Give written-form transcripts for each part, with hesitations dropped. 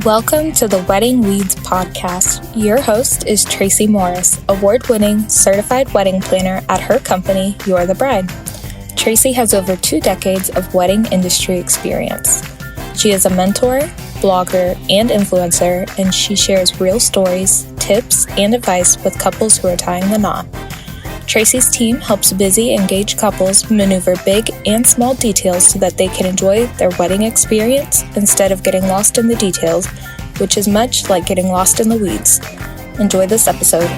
Welcome to the Wedding Weeds podcast. Your host is Tracie Morris, award-winning certified wedding planner at her company, You're the Bride. Tracie has over 2 decades of wedding industry experience. She is a mentor, blogger, and influencer, and she shares real stories, tips, and advice with couples who are tying the knot. Tracie's team helps busy, engaged couples maneuver big and small details so that they can enjoy their wedding experience instead of getting lost in the details, which is much like getting lost in the weeds. Enjoy this episode.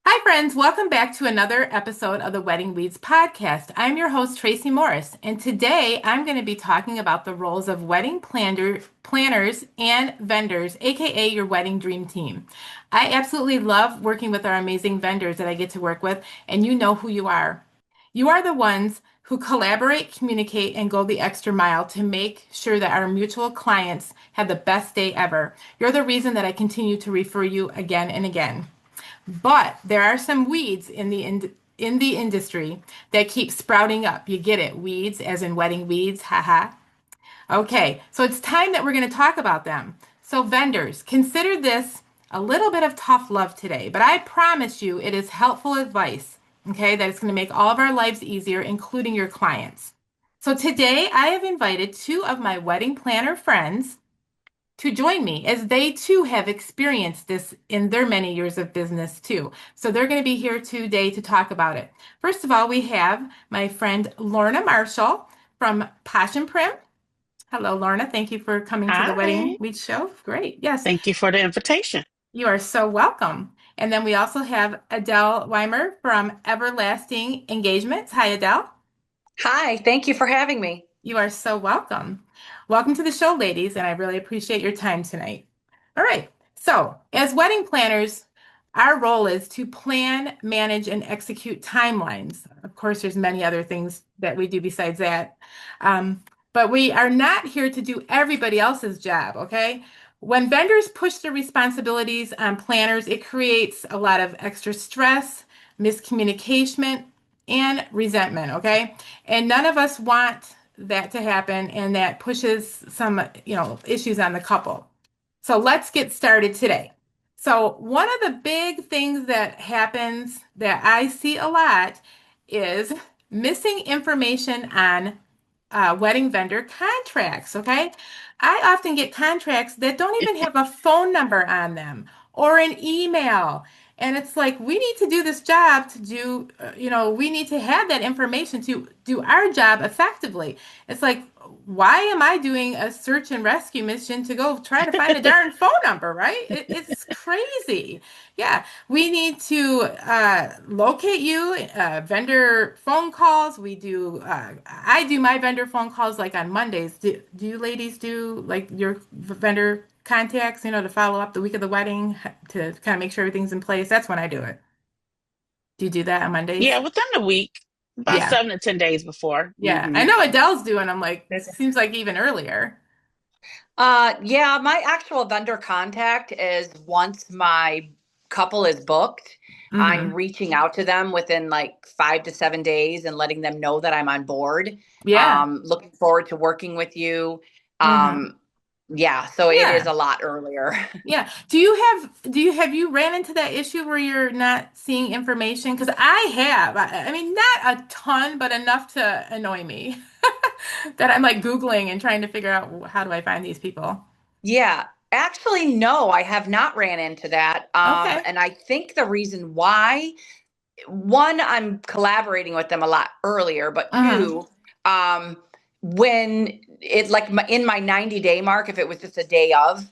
Hi, friends. Welcome back to another episode of the Wedding Weeds podcast. I'm your host, Tracie Morris, and today I'm going to be talking about the roles of wedding planners and vendors, aka your wedding dream team. I absolutely love working with our amazing vendors that I get to work with, and you know who you are. You are the ones who collaborate, communicate, and go the extra mile to make sure that our mutual clients have the best day ever. You're the reason that I continue to refer you again and again. But there are some weeds in the industry that keep sprouting up. You get it, weeds as in wedding weeds, haha. Okay, so it's time that we're going to talk about them. So vendors, consider this a little bit of tough love today, but I promise you it is helpful advice, okay, that it's going to make all of our lives easier, including your clients. So today I have invited 2 of my wedding planner friends to join me as they too have experienced this in their many years of business too. So they're going to be here today to talk about it. First of all, we have my friend Lorna Marshall from Passion Prim. Hello, Lorna. Thank you for coming to the Wedding Week show. Great. Yes. Thank you for the invitation. You are so welcome. And then we also have Adele Weimer from Everlasting Engagements. Hi, Adele. Hi. Thank you for having me. You are so welcome. Welcome to the show, ladies, and I really appreciate your time tonight. All right. So, as wedding planners, our role is to plan, manage, and execute timelines. Of course, there's many other things that we do besides that. But we are not here to do everybody else's job, okay? When vendors push their responsibilities on planners, it creates a lot of extra stress, miscommunication, and resentment, okay? And none of us want that to happen, and that pushes some, issues on the couple. So let's get started today. So one of the big things that happens that I see a lot is missing information on wedding vendor contracts, okay? I often get contracts that don't even have a phone number on them or an email. And it's like, we need to do this job to do, we need to have that information to do our job effectively. It's like, why am I doing a search and rescue mission to go try to find a darn phone number, right? It's crazy. Yeah, we need to locate you, vendor phone calls. I do my vendor phone calls like on Mondays. Do you ladies do like your vendor contacts, to follow up the week of the wedding to kind of make sure everything's in place? That's when I do it. Do you do that on Mondays? Yeah, within a week, about 7 to 10 days before. Yeah, I know Adele's doing. I'm like, this seems like even earlier. Yeah, my actual vendor contact is once my couple is booked, I'm reaching out to them within like 5 to 7 days and letting them know that I'm on board. Yeah. Looking forward to working with you. Yeah, so it is a lot earlier. Yeah. Have you ran into that issue where you're not seeing information? Because I have. I mean, not a ton, but enough to annoy me that I'm like Googling and trying to figure out how do I find these people. Yeah, actually, no, I have not ran into that. Okay. And I think the reason why, one, I'm collaborating with them a lot earlier, but 2, when it like in my 90-day mark, if it was just a day of,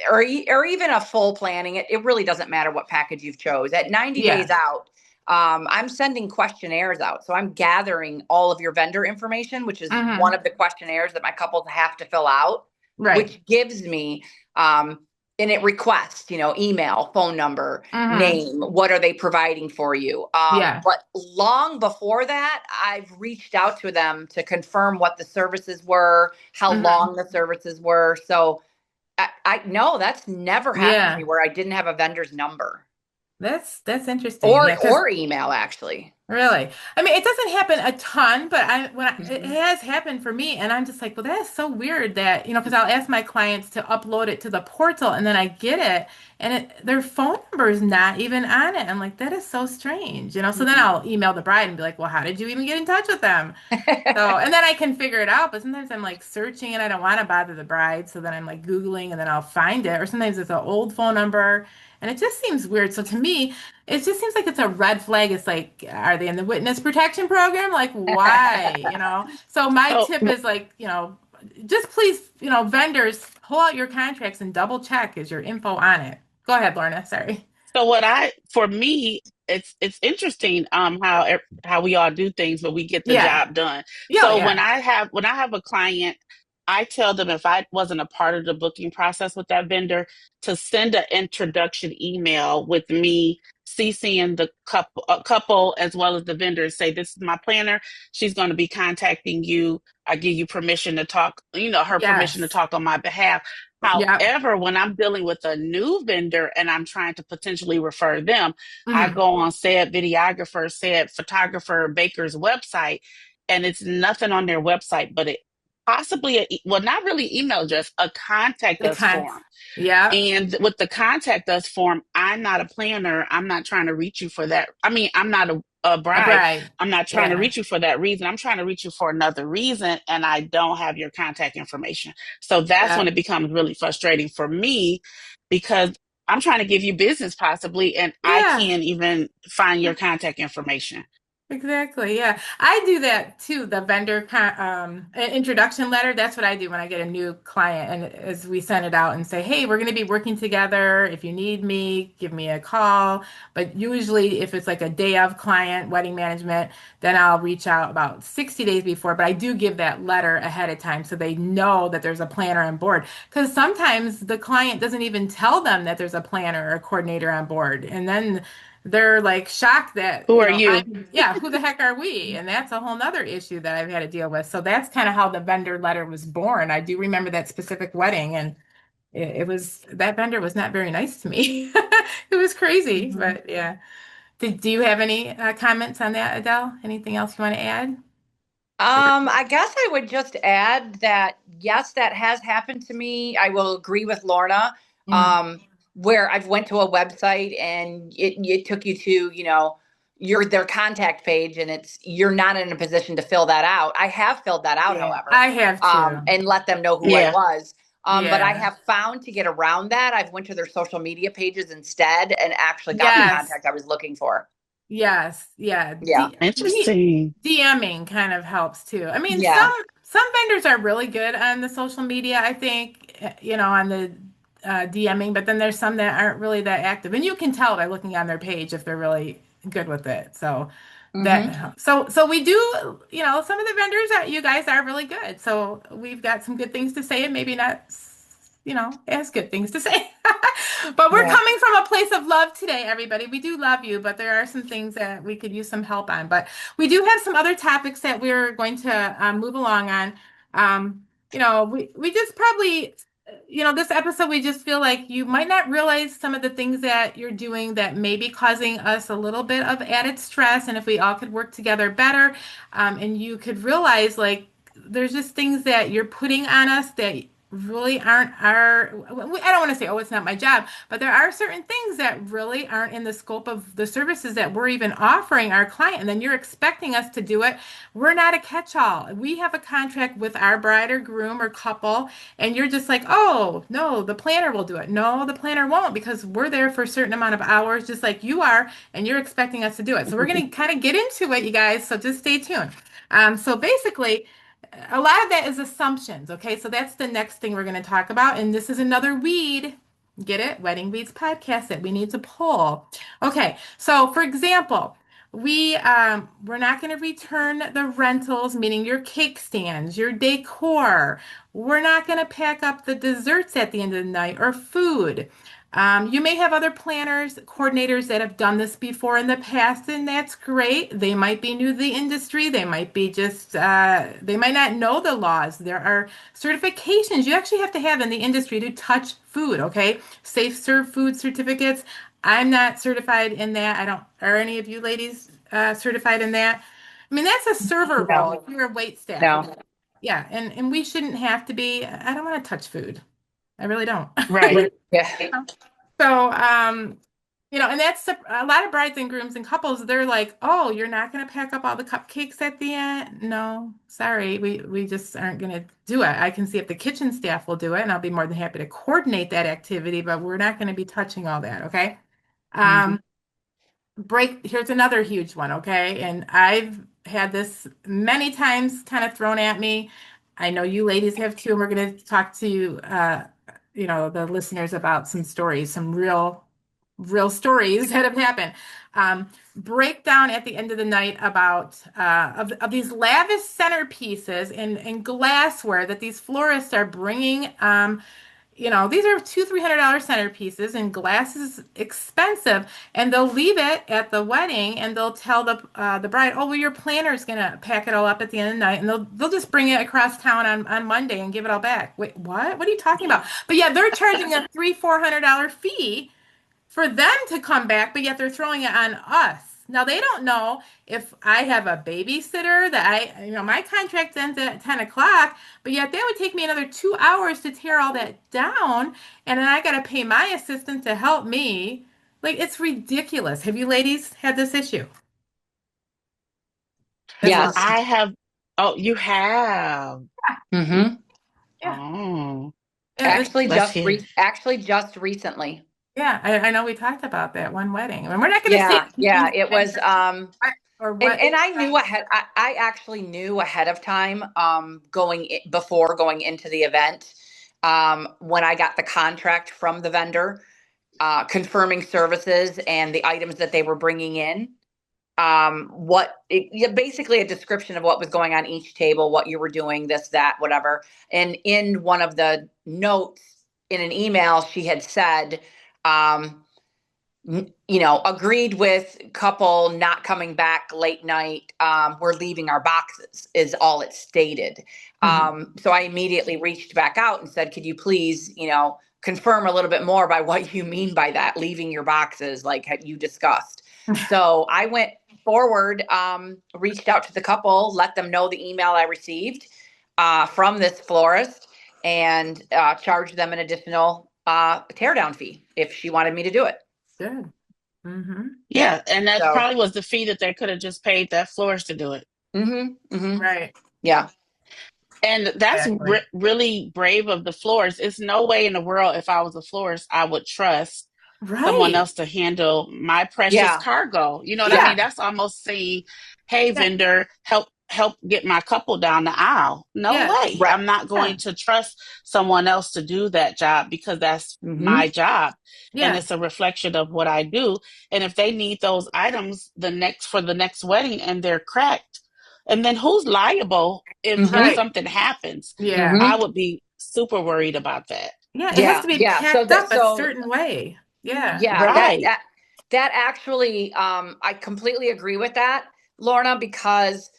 or even a full planning, it really doesn't matter what package you've chose. At 90 days out, I'm sending questionnaires out. So I'm gathering all of your vendor information, which is one of the questionnaires that my couples have to fill out, which gives me, and it requests, email, phone number, name, what are they providing for you? But long before that, I've reached out to them to confirm what the services were, how long the services were. So I know that's never happened to me where I didn't have a vendor's number. That's interesting. Or email, actually. Really? I mean, it doesn't happen a ton, but it Mhm. has happened for me, and I'm just like, well, that is so weird that, because I'll ask my clients to upload it to the portal, and then I get it, and their phone number is not even on it. I'm like, that is so strange. So then Mhm. I'll email the bride and be like, well, how did you even get in touch with them? So, and then I can figure it out, but sometimes I'm like searching and I don't want to bother the bride. So then I'm like Googling and then I'll find it. Or sometimes it's an old phone number and it just seems weird. So to me, it just seems like it's a red flag. It's like, are they in the witness protection program? Like, why? So my So, tip is like, just please, vendors, pull out your contracts and double check is your info on it. Go ahead, Lorna. Sorry. So for me, it's interesting how we all do things, but we get the Yeah. job done. Yeah. So Yeah. when I have a client, I tell them if I wasn't a part of the booking process with that vendor to send an introduction email with me CCing the couple as well as the vendor and say, this is my planner. She's going to be contacting you. I give you permission to talk, her permission to Yes. talk on my behalf. Yep. However, when I'm dealing with a new vendor and I'm trying to potentially refer them, I Mhm. go on said videographer, said photographer, baker's website, and it's nothing on their website, but it possibly, well, not really email address, a contact The us cons. form. Yep. And with the contact us form, I'm not a planner. I'm not trying to reach you for that. I mean, I'm not a A bride. bride. I'm not trying to Yeah. reach you for that reason. I'm trying to reach you for another reason, and I don't have your contact information. So that's when Yeah. it becomes really frustrating for me because I'm trying to give you business possibly, and I Yeah. can't even find your contact information. Exactly. Yeah. I do that too. The introduction letter. That's what I do when I get a new client. And as we send it out and say, hey, we're going to be working together. If you need me, give me a call. But usually if it's like a day of client wedding management, then I'll reach out about 60 days before. But I do give that letter ahead of time so they know that there's a planner on board. Because sometimes the client doesn't even tell them that there's a planner or a coordinator on board. And then they're like shocked that, Who are you? yeah, who the heck are we? And that's a whole nother issue that I've had to deal with. So that's kind of how the vendor letter was born. I do remember that specific wedding, and it was that vendor was not very nice to me. It was crazy, Mhm. but yeah. Do you have any comments on that, Adele? Anything else you want to add? I guess I would just add that yes, that has happened to me. I will agree with Lorna. Mhm. Um, where I've went to a website and it took you to, your their contact page and you're not in a position to fill that out. I have filled that out, Yeah, however, I have too. and let them know who I Yeah. was. But I Yeah. have found to get around that, I've went to their social media pages instead and actually got the Yes. contact I was looking for. Yes, yeah. Yeah. Interesting. DMing kind of helps too. I mean, Yeah. some vendors are really good on the social media, I think, on the DMing, but then there's some that aren't really that active. And you can tell by looking on their page if they're really good with it. So Hmm. so we do, some of the vendors that you guys are really good. So we've got some good things to say and maybe not, as good things to say. But we're Yeah. coming from a place of love today, everybody. We do love you, but there are some things that we could use some help on. But we do have some other topics that we're going to move along on. We just probably, this episode, we just feel like you might not realize some of the things that you're doing that may be causing us a little bit of added stress. And if we all could work together better, and you could realize like there's just things that you're putting on us that really aren't I don't want to say, oh, it's not my job, but there are certain things that really aren't in the scope of the services that we're even offering our client. And then you're expecting us to do it. We're not a catch-all. We have a contract with our bride or groom or couple, and you're just like, oh, no, the planner will do it. No, the planner won't because we're there for a certain amount of hours, just like you are, and you're expecting us to do it. So we're going to kind of get into it, you guys. So just stay tuned. So basically, a lot of that is assumptions. Okay, so that's the next thing we're going to talk about. And this is another weed. Get it? Wedding Weeds podcast that we need to pull. Okay, so for example, we're not going to return the rentals, meaning your cake stands, your decor. We're not going to pack up the desserts at the end of the night or food. You may have other planners, coordinators that have done this before in the past, and that's great. They might be new to the industry. They might be they might not know the laws. There are certifications you actually have to have in the industry to touch food, okay? Safe serve food certificates. I'm not certified in that. I don't, are any of you ladies certified in that. I mean, that's a server role. If you're a wait staff. No. Yeah, and we shouldn't have to be. I don't want to touch food. I really don't. Right. Yeah. So, and that's a lot of brides and grooms and couples. They're like, "Oh, you're not going to pack up all the cupcakes at the end?" No, sorry, we just aren't going to do it. I can see if the kitchen staff will do it, and I'll be more than happy to coordinate that activity, but we're not going to be touching all that, okay? Here's another huge one, okay? And I've had this many times kind of thrown at me. I know you ladies have too, and we're going to talk to the listeners about some stories, some real stories that have happened. Breakdown at the end of the night about of these lavish centerpieces and glassware that these florists are bringing. These are $200-300 centerpieces, and glass is expensive. And they'll leave it at the wedding, and they'll tell the bride, "Oh, well, your planner's gonna pack it all up at the end of the night, and they'll just bring it across town on Monday and give it all back." Wait, what? What are you talking about? But yeah, they're charging a $300-400 fee for them to come back, but yet they're throwing it on us. Now they don't know if I have a babysitter that my contract ends at 10 o'clock, but yet that would take me another 2 hours to tear all that down. And then I got to pay my assistant to help me. Like, it's ridiculous. Have you ladies had this issue? Yes. I have. Oh, you have. Mm-hmm. Yeah. Oh. Actually, just recently. Yeah, I know we talked about that one wedding. I mean, we're not going to say. Yeah, it was. Or what? And I knew ahead. I actually knew ahead of time, before going into the event, when I got the contract from the vendor, confirming services and the items that they were bringing in. Basically a description of what was going on each table, what you were doing, this, that, whatever. And in one of the notes in an email, she had said, agreed with couple not coming back late night. We're leaving our boxes is all it stated. So I immediately reached back out and said, could you please, confirm a little bit more by what you mean by that, leaving your boxes, like you discussed. So I went forward, reached out to the couple, let them know the email I received from this florist, and charged them an additional teardown fee if she wanted me to do it. Good. Mm-hmm. Yeah, and that probably was the fee that they could have just paid that florist to do it. Mm-hmm. Mm-hmm. Right. Yeah. And that's really brave of the florist. It's no way in the world, if I was a florist, I would trust someone else to handle my precious cargo. You know what I mean? That's almost saying, hey, vendor, help get my couple down the aisle. No way. Right. I'm not going to trust someone else to do that job because that's my job. And it's a reflection of what I do. And if they need those items for the next wedding and they're cracked, and then who's liable if something happens? Yeah. I would be super worried about that. Yeah, it has to be packed up a certain way. Yeah. Yeah. Right. That actually, I completely agree with that, Lorna, because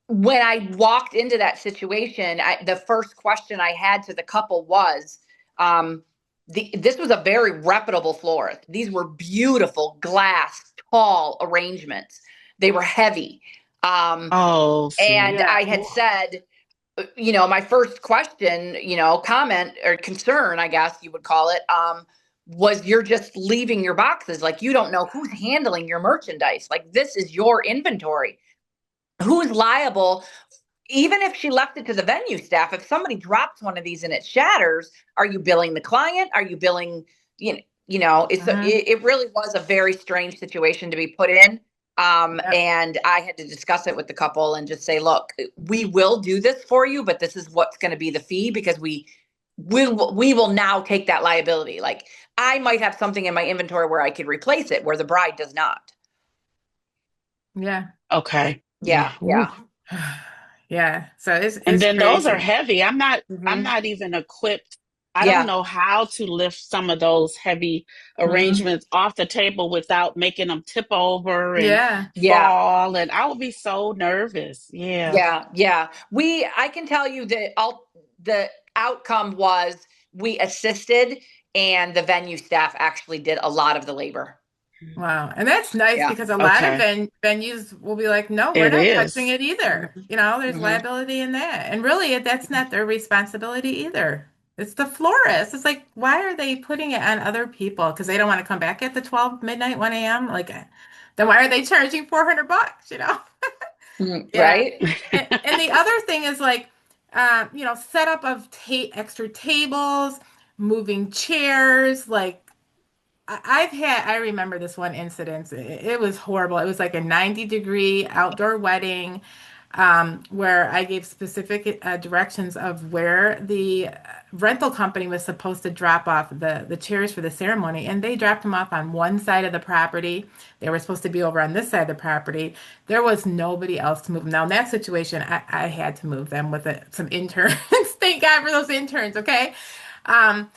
when I walked into that situation, the first question I had to the couple was, this was a very reputable florist. These were beautiful glass, tall arrangements. They were heavy. And I had said, my first question, comment or concern, I guess you would call it, was you're just leaving your boxes. Like, you don't know who's handling your merchandise. Like, this is your inventory. Who's liable? Even if she left it to the venue staff, if somebody drops one of these and it shatters, are you billing the client? Are you billing, it really was a very strange situation to be put in. And I had to discuss it with the couple and just say, look, we will do this for you, but this is what's going to be the fee, because we will now take that liability. Like, I might have something in my inventory where I could replace it, where the bride does not. Yeah. Okay. Yeah. Yeah. Yeah. So it's and then crazy. Those are heavy. I'm not even equipped. I don't know how to lift some of those heavy arrangements off the table without making them tip over and fall. And I would be so nervous. Yeah. I can tell you that the outcome was we assisted, and the venue staff actually did a lot of the labor. Wow. And that's nice Yeah. because a lot of Okay. venues will be like, no, we're It not touching is. it either. Mhm. There's Mhm. liability in that. And really, that's not their responsibility either. It's the florist. It's like, why are they putting it on other people? Because they don't want to come back at the 12 midnight, 1 a.m. Like, then why are they charging $400? Yeah. Right? And the other thing is like, setup of extra tables, moving chairs, like I remember this one incident. It was horrible. It was like a 90-degree outdoor wedding, where I gave specific directions of where the rental company was supposed to drop off the chairs for the ceremony. And they dropped them off on one side of the property. They were supposed to be over on this side of the property. There was nobody else to move them. Now, in that situation, I had to move them with some interns. Thank God for those interns, okay? Um,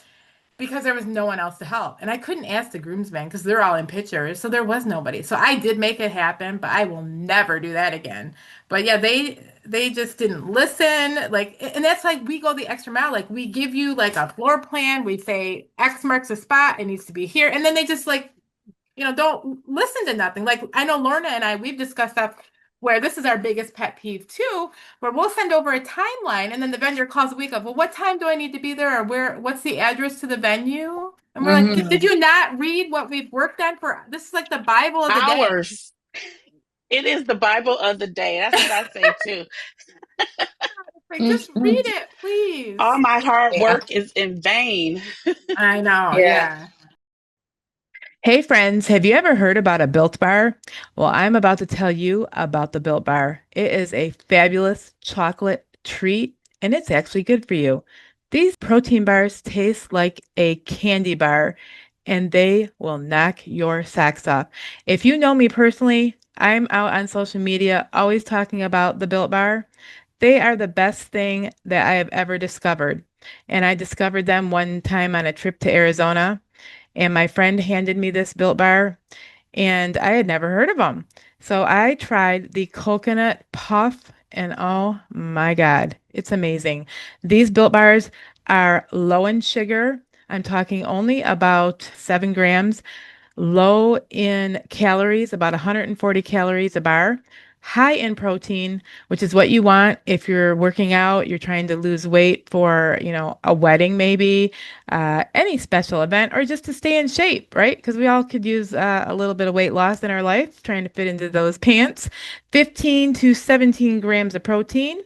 because there was no one else to help. And I couldn't ask the groomsmen because they're all in pictures. So there was nobody. So I did make it happen, but I will never do that again. But yeah, they just didn't listen. Like, and that's like we go the extra mile. Like we give you like a floor plan. We say X marks the spot. It needs to be here. And then they just like don't listen to nothing. Like I know Lorna and we've discussed stuff where this is our biggest pet peeve too, where we'll send over a timeline and then the vendor calls a week of, well, what time do I need to be there or what's the address to the venue? And we're like, did Mhm. you not read what we've worked on for, this is like the Bible of the day. Hours. It is the Bible of the day. That's what I say too. Like, just read Mhm. it, please. All my hard Yeah. work is in vain. I know, Yeah. yeah. Hey friends, have you ever heard about a Built Bar? Well, I'm about to tell you about the Built Bar. It is a fabulous chocolate treat and it's actually good for you. These protein bars taste like a candy bar and they will knock your socks off. If you know me personally, I'm out on social media always talking about the Built Bar. They are the best thing that I have ever discovered. And I discovered them one time on a trip to Arizona. And my friend handed me this Built Bar, and I had never heard of them. So I tried the coconut puff, and oh my God, it's amazing. These Built Bars are low in sugar. I'm talking only about 7 grams, low in calories, about 140 calories a bar, high in protein, which is what you want if you're working out, you're trying to lose weight for, a wedding maybe, any special event, or just to stay in shape, right? Because we all could use a little bit of weight loss in our life, trying to fit into those pants. 15 to 17 grams of protein.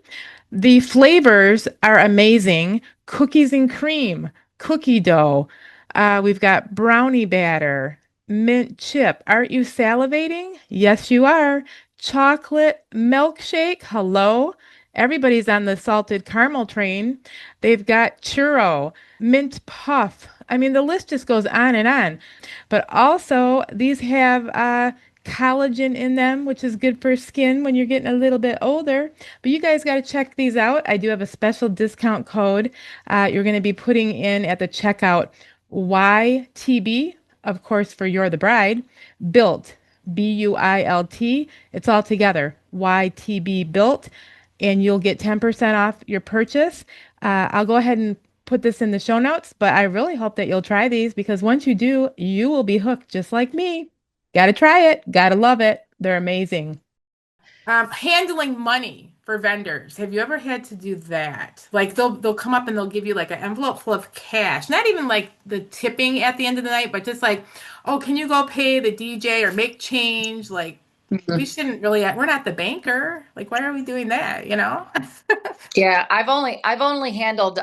The flavors are amazing. Cookies and cream, cookie dough. We've got brownie batter, mint chip. Aren't you salivating? Yes, you are. Chocolate milkshake. Hello. Everybody's on the salted caramel train. They've got churro, mint puff. I mean, the list just goes on and on. But also, these have collagen in them, which is good for skin when you're getting a little bit older. But you guys got to check these out. I do have a special discount code you're going to be putting in at the checkout YTB, of course, for You're the Bride, built, BUILT. It's all together, YTB built, and you'll get 10% off your purchase. I'll go ahead and put this in the show notes, but I really hope that you'll try these because once you do, you will be hooked just like me. Gotta try it, gotta love it. They're amazing. Handling money for vendors. Have you ever had to do that? Like they'll come up and they'll give you like an envelope full of cash. Not even like the tipping at the end of the night, but just like, oh, can you go pay the DJ or make change? Like we Mhm. shouldn't really, we're not the banker. Like, why are we doing that? Yeah, I've only handled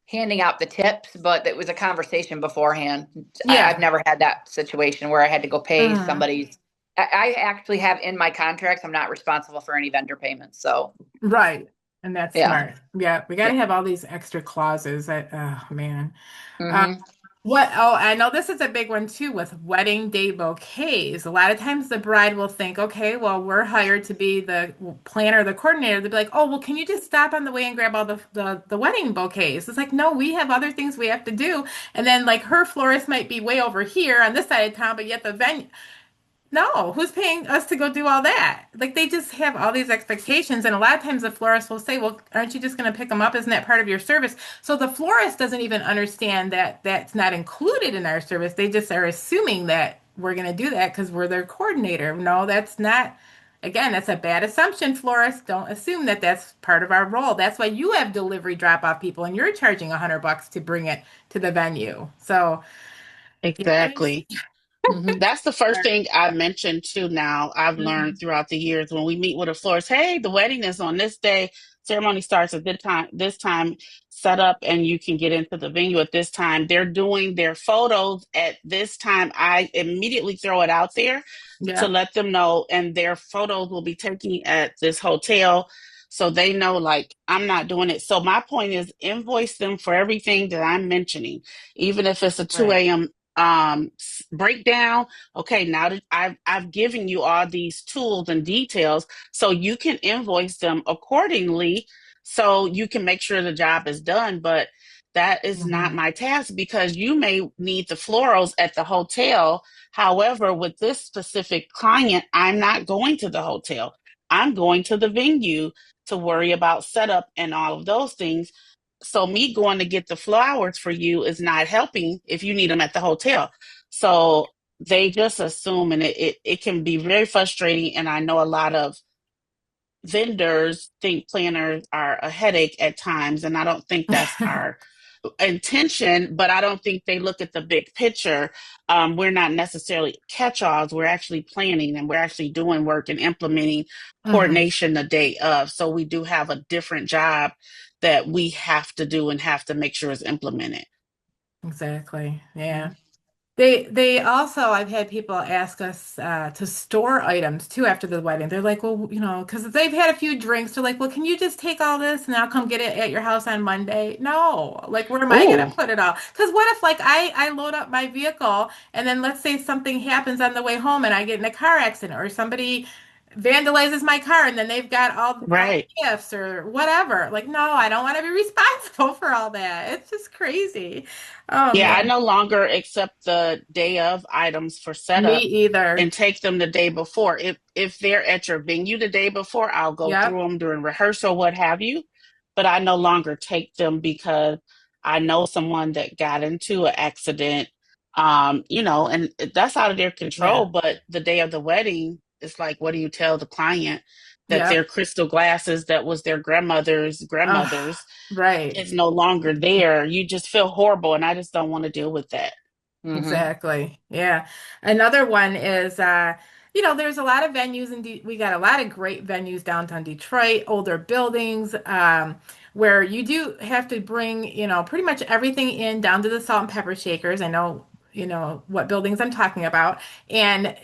handing out the tips, but it was a conversation beforehand. I've Yeah. never had that situation where I had to go pay Mhm. somebody's. I actually have in my contracts, I'm not responsible for any vendor payments. So Right. And that's yeah. smart. Yeah, we got Yeah. to have all these extra clauses. Oh man. Uh, Hmm. I know this is a big one too with wedding day bouquets. A lot of times the bride will think, okay, well, we're hired to be the planner, the coordinator. They'll be like, oh, well, can you just stop on the way and grab all the wedding bouquets? It's like, no, we have other things we have to do. And then like her florist might be way over here on this side of town, but yet the venue. No, who's paying us to go do all that? Like they just have all these expectations, and a lot of times the florist will say, "Well, aren't you just going to pick them up? Isn't that part of your service?" So the florist doesn't even understand that that's not included in our service. They just are assuming that we're going to do that because we're their coordinator. No, that's not. Again, that's a bad assumption, florists. Don't assume that that's part of our role. That's why you have delivery drop-off people and you're charging $100 to bring it to the venue. So, you guys, Exactly. Mhm. That's the first thing I mentioned too. Now I've learned Mhm. throughout the years when we meet with a florist, hey, the wedding is on this day, ceremony starts at this time, set up and you can get into the venue at this time. They're doing their photos at this time. I immediately throw it out there to Yeah. let them know, and their photos will be taken at this hotel. So they know, like, I'm not doing it. So my point is invoice them for everything that I'm mentioning, even if it's a Right. 2 a.m. Breakdown. Okay, now that I've given you all these tools and details, so you can invoice them accordingly, so you can make sure the job is done. But that is not Mhm. my task because you may need the florals at the hotel. However, with this specific client, I'm not going to the hotel. I'm going to the venue to worry about setup and all of those things. So me going to get the flowers for you is not helping if you need them at the hotel. So they just assume, and it can be very frustrating. And I know a lot of vendors think planners are a headache at times, and I don't think that's our intention, but I don't think they look at the big picture. We're not necessarily catch-alls. We're actually planning and we're actually doing work and implementing Mhm. coordination the day of. So we do have a different job that we have to do and have to make sure is implemented. Exactly. Yeah. Mhm. They also, I've had people ask us to store items too after the wedding. They're like, well, because they've had a few drinks. They're like, well, can you just take all this and I'll come get it at your house on Monday? No, like, where am I gonna Oh, put it all? Because what if, like, I load up my vehicle and then let's say something happens on the way home and I get in a car accident or somebody vandalizes my car and then they've got all right. the gifts or whatever. Like, no, I don't want to be responsible for all that. It's just crazy. Oh Yeah, I man, no longer accept the day of items for me setup either. and take them the day before. If they're at your venue the day before, I'll go Yep. through them during rehearsal, what have you. But I no longer take them because I know someone that got into an accident, and that's out of their control. Yeah. But the day of the wedding, it's like, what do you tell the client that their Yep. crystal glasses that was their grandmother's Right. is no longer there? You just feel horrible, and I just don't want to deal with that. Mhm. Exactly. Yeah. Another one is, there's a lot of venues in we got a lot of great venues downtown Detroit, older buildings, where you do have to bring, pretty much everything in down to the salt and pepper shakers. I know, what buildings I'm talking about. And,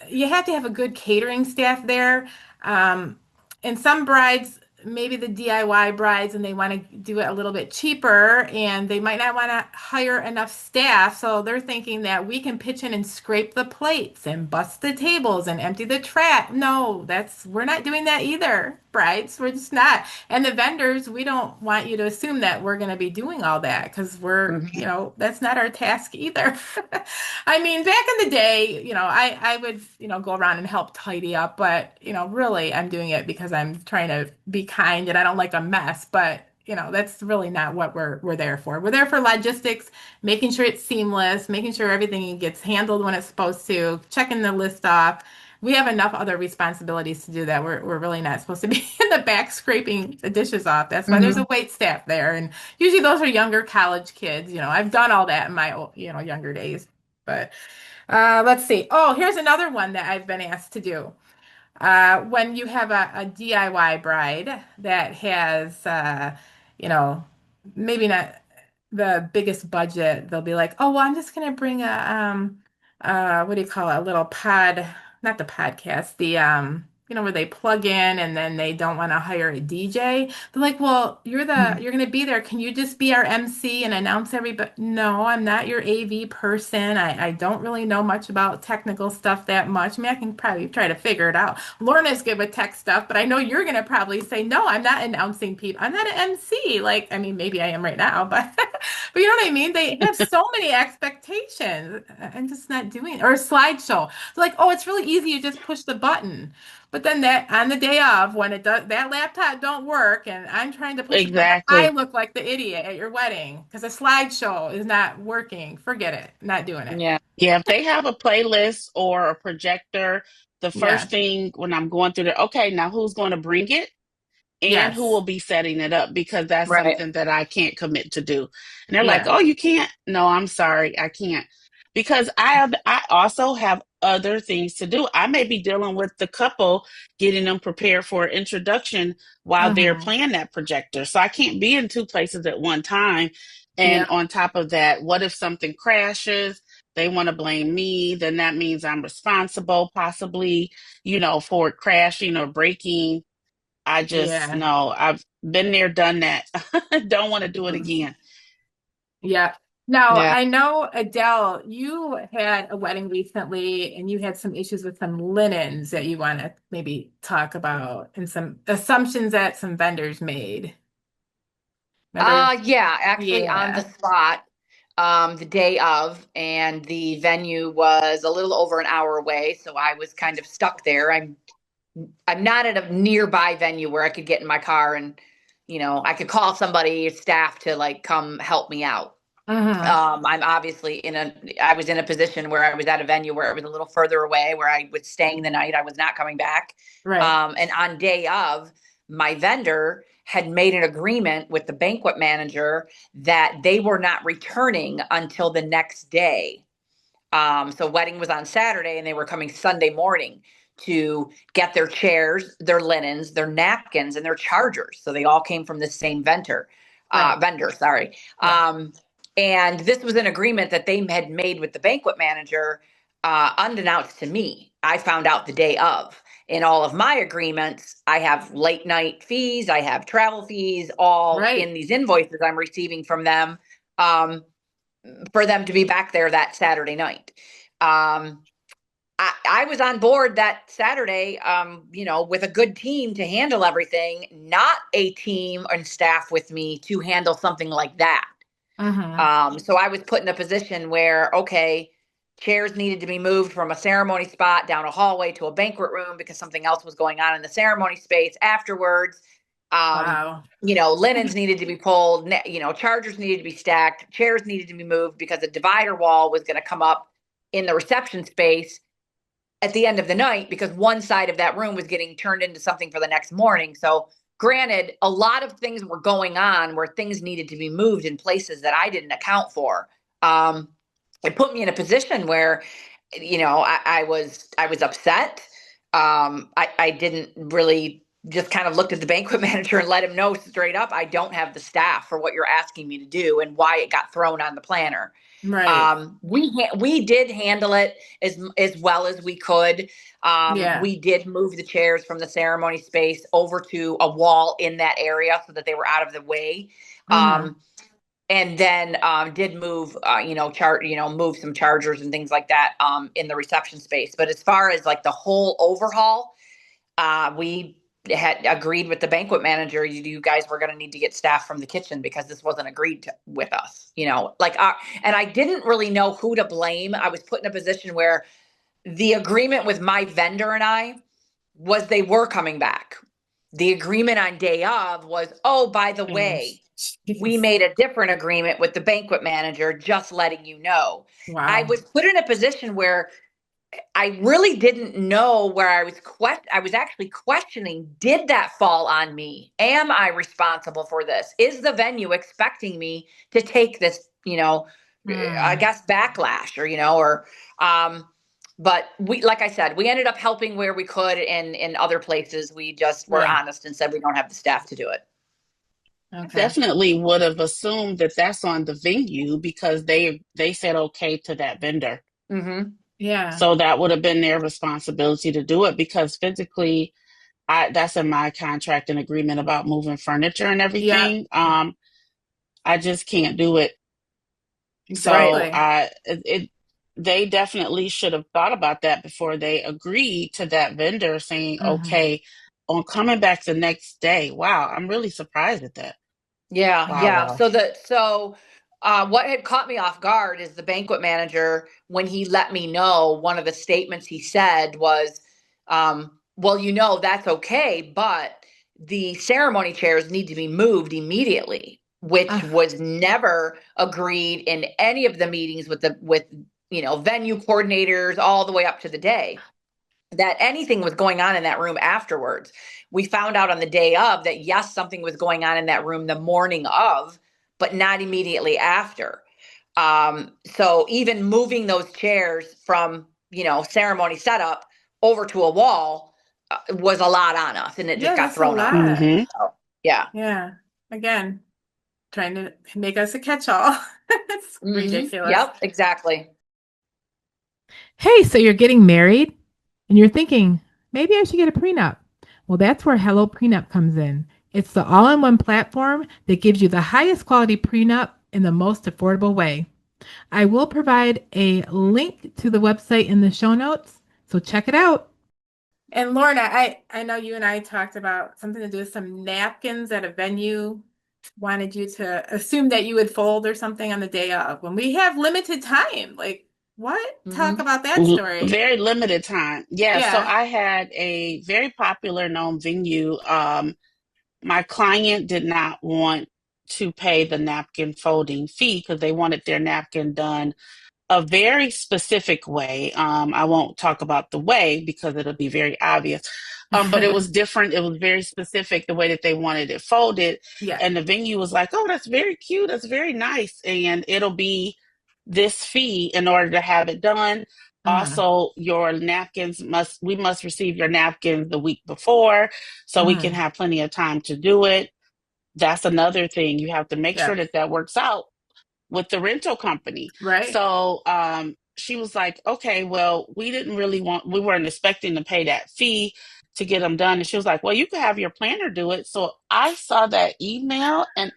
you have to have a good catering staff there. Um, and some brides, maybe the DIY brides, and they want to do it a little bit cheaper, and they might not want to hire enough staff. So they're thinking that we can pitch in and scrape the plates and bust the tables and empty the trash. No, we're not doing that either, brides. We're just not. And the vendors, we don't want you to assume that we're going to be doing all that because Mhm. that's not our task either. I mean, back in the day, I would, go around and help tidy up, but, really I'm doing it because I'm trying to be kind and I don't like a mess, but that's really not what we're there for. We're there for logistics, making sure it's seamless, making sure everything gets handled when it's supposed to, checking the list off. We have enough other responsibilities to do that. We're really not supposed to be in the back scraping the dishes off. That's why there's a Mhm. wait staff there. And usually those are younger college kids. I've done all that in my, younger days. But let's see. Oh, here's another one that I've been asked to do. When you have a DIY bride that has, you know, maybe not the biggest budget, they'll be like, oh, well, I'm just gonna bring what do you call it? A little pod, not the podcast, the where they plug in and then they don't want to hire a DJ. They're like, well, Mhm. you're gonna be there. Can you just be our MC and announce everybody? No, I'm not your AV person. I don't really know much about technical stuff that much. I mean, I can probably try to figure it out. Lorna's good with tech stuff, but I know you're gonna probably say, no, I'm not announcing people. I'm not an MC. Like, I mean, maybe I am right now, but But you know what I mean? They have so many expectations. I'm just not doing it. Or a slideshow. It's like, oh, it's really easy. You just push the button. But then that on the day of, when it does, that laptop don't work, and I'm trying to push the button, I Exactly. look like the idiot at your wedding because a slideshow is not working. Forget it. Not doing it. Yeah. Yeah, if they have a playlist or a projector, the first Yeah. thing when I'm going through the, okay, now who's going to bring it? And who will Yes. be setting it up, because that's Right. something that I can't commit to do. And they're like, Yeah. "Oh, you can't?" No, I'm sorry, I can't. Because I also have other things to do. I may be dealing with the couple, getting them prepared for an introduction while they're Mm-hmm. playing that projector. So I can't be in two places at one time. And Yeah. on top of that, what if something crashes? They want to blame me, then that means I'm responsible, possibly, for it crashing or breaking. I just Yeah. no, I've been there, done that. Don't want to do it Mhm. again. Yeah. Now, Yeah. I know, Adele, you had a wedding recently and you had some issues with some linens that you want to maybe talk about and some assumptions that some vendors made. Remember? Yeah, actually on the Yeah. spot, the day of, and the venue was a little over an hour away, so I was kind of stuck there. I'm not at a nearby venue where I could get in my car and, I could call somebody, staff to like come help me out. Mm-hmm. I'm obviously I was in a position where I was at a venue where it was a little further away, where I was staying the night. I was not coming back. Right. And on day of, my vendor had made an agreement with the banquet manager that they were not returning until the next day. So wedding was on Saturday and they were coming Sunday morning to get their chairs, their linens, their napkins, and their chargers. So they all came from the same Right. vendor, sorry. Yeah. And this was an agreement that they had made with the banquet manager, unbeknownst to me. I found out the day of. In all of my agreements, I have late night fees, I have travel fees, all in Right. these invoices I'm receiving from them. Um, for them to be back there that Saturday night. Um, I was on board that Saturday, with a good team to handle everything, not a team and staff with me to handle something like that. Mm-hmm. So I was put in a position where, okay, chairs needed to be moved from a ceremony spot down a hallway to a banquet room because something else was going on in the ceremony space afterwards. Um, Wow. Linens needed to be pulled, chargers needed to be stacked, chairs needed to be moved because a divider wall was going to come up in the reception space at the end of the night because one side of that room was getting turned into something for the next morning. So, granted, a lot of things were going on where things needed to be moved in places that I didn't account for. Um, it put me in a position where, I was upset. I didn't really, just kind of looked at the banquet manager and let him know straight up, I don't have the staff for what you're asking me to do and why it got thrown on the planner. Right. We did handle it as well as we could. Yeah. We did move the chairs from the ceremony space over to a wall in that area so that they were out of the way. Mm-hmm. Um, and then did move, move some chargers and things like that in the reception space. But as far as like the whole overhaul, we had agreed with the banquet manager, you guys were going to need to get staff from the kitchen because this wasn't agreed to, with us, and I didn't really know who to blame. I was put in a position where the agreement with my vendor and I was they were coming back. The agreement on day of was, oh, by the Changed. way, we Jeez. made a different agreement with the banquet manager, just letting you know. I Wow. was put in a position where I really didn't know where I was actually questioning, did that fall on me? Am I responsible for this? Is the venue expecting me to take this, I Hmm. guess backlash or um but like I said, we ended up helping where we could, and in other places we just were Yeah. honest and said we don't have the staff to do it. I Okay. definitely would have assumed that that's on the venue because they said okay to that vendor. Mm-hmm. Yeah. So that would have been their responsibility to do it, because physically, that's in my contract and agreement about moving furniture and Yeah. everything. I just can't do it. Right. So Exactly. they definitely should have thought about that before they agreed to that vendor saying, Mm-hmm. okay, on coming back the next day. Wow, I'm really surprised at that. Yeah, Wow, yeah. wow. So What had caught me off guard is the banquet manager, when he let me know, one of the statements he said was, well, that's okay, but the ceremony chairs need to be moved immediately, which was never agreed in any of the meetings with venue coordinators all the way up to the day that anything was going on in that room afterwards. We found out on the day of that, yes, something was going on in that room the morning of, but not immediately after. So even moving those chairs from, ceremony setup over to a wall was a lot on us, and it just got that's a thrown on us. Mhm. So, yeah. Yeah. Again, trying to make us a catch-all. It's ridiculous. Yep, exactly. Hey, so you're getting married and you're thinking, maybe I should get a prenup. Well, that's where Hello Prenup comes in. It's the all-in-one platform that gives you the highest quality prenup in the most affordable way. I will provide a link to the website in the show notes, so check it out. And Lorna, I know you and I talked about something to do with some napkins at a venue. Wanted you to assume that you would fold or something on the day of when we have limited time. Like, what? Talk about that story. Very limited time. Yeah. So Yeah. I had a very popular known venue. My client did not want to pay the napkin folding fee because they wanted their napkin done a very specific way. I won't talk about the way because it'll be very obvious. But it was different. It was very specific the way that they wanted it folded. Yeah. And the venue was like, oh, that's very cute. That's very nice. And it'll be this fee in order to have it done. Also, your napkins we must receive your napkins the week before so we can have plenty of time to do it. That's another thing. You have to make sure that works out with the rental company. Right. So she was like, okay, well, we weren't expecting to pay that fee to get them done. And she was like, well, you could have your planner do it. So I saw that email and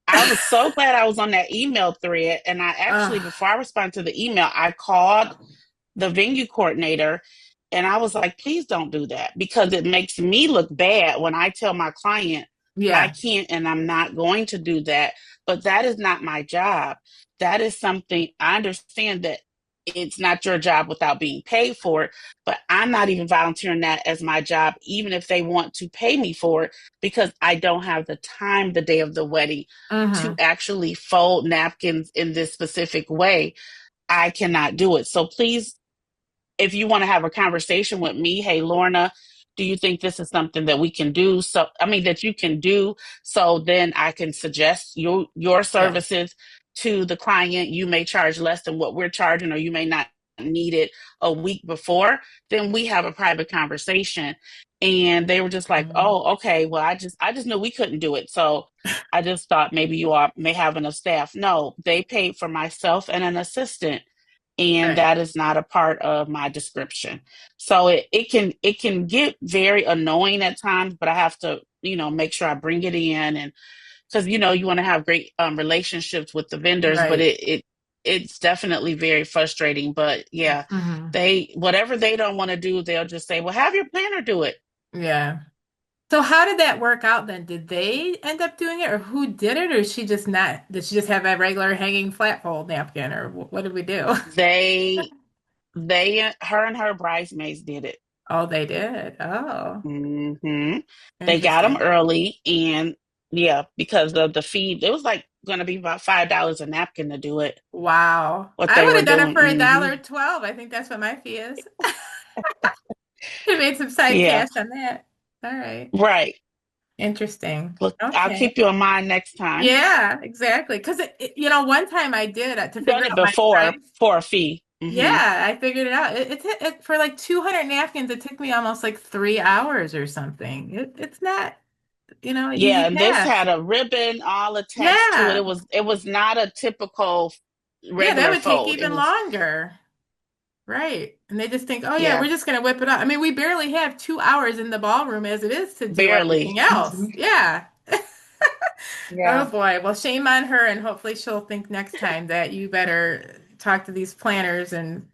I was so glad I was on that email thread. And I actually, before I responded to the email, I called the venue coordinator and I was like, please don't do that because it makes me look bad when I tell my client I can't and I'm not going to do that. But that is not my job. That is something I understand that it's not your job without being paid for it, but I'm not even volunteering that as my job, even if they want to pay me for it, because I don't have the time the day of the wedding to actually fold napkins in this specific way. I cannot do it. So please, if you want to have a conversation with me, hey, Lorna, do you think this is something that we can do? So, that you can do. So then I can suggest your services to the client. You may charge less than what we're charging, or you may not need it a week before. Then we have a private conversation. And they were just like, oh, okay, well, I just knew we couldn't do it. So I just thought maybe you all may have enough staff. No, they paid for myself and an assistant. And that is not a part of my description. So it can get very annoying at times, but I have to, make sure I bring it in, and because, you want to have great relationships with the vendors, but it's definitely very frustrating. But yeah, whatever they don't want to do, they'll just say, well, have your planner do it. Yeah. So how did that work out then? Did they end up doing it, or who did it, or did she just have a regular hanging flat fold napkin, or what did we do? Her and her bridesmaids did it. Oh, they did. Oh. They got them early, and because of the fee, it was like going to be about $5 a napkin to do it. Wow. I would have done it for $1.12. I think that's what my fee is. We made some side cash on that. All right. Right. Interesting. Look, okay. I'll keep you in mind next time. Yeah, exactly. Because one time I did to figure done it out before for a fee. Yeah, I figured it out. It for like 200 napkins. It took me almost like 3 hours or something. It's not, easy and this task. had a ribbon all attached to it. It was not a typical regular that would fold. take even longer. Right. And they just think, oh yeah, we're just gonna whip it up. I mean, we barely have 2 hours in the ballroom as it is to do everything else. Yeah. Oh boy. Well, shame on her, and hopefully she'll think next time that you better talk to these planners and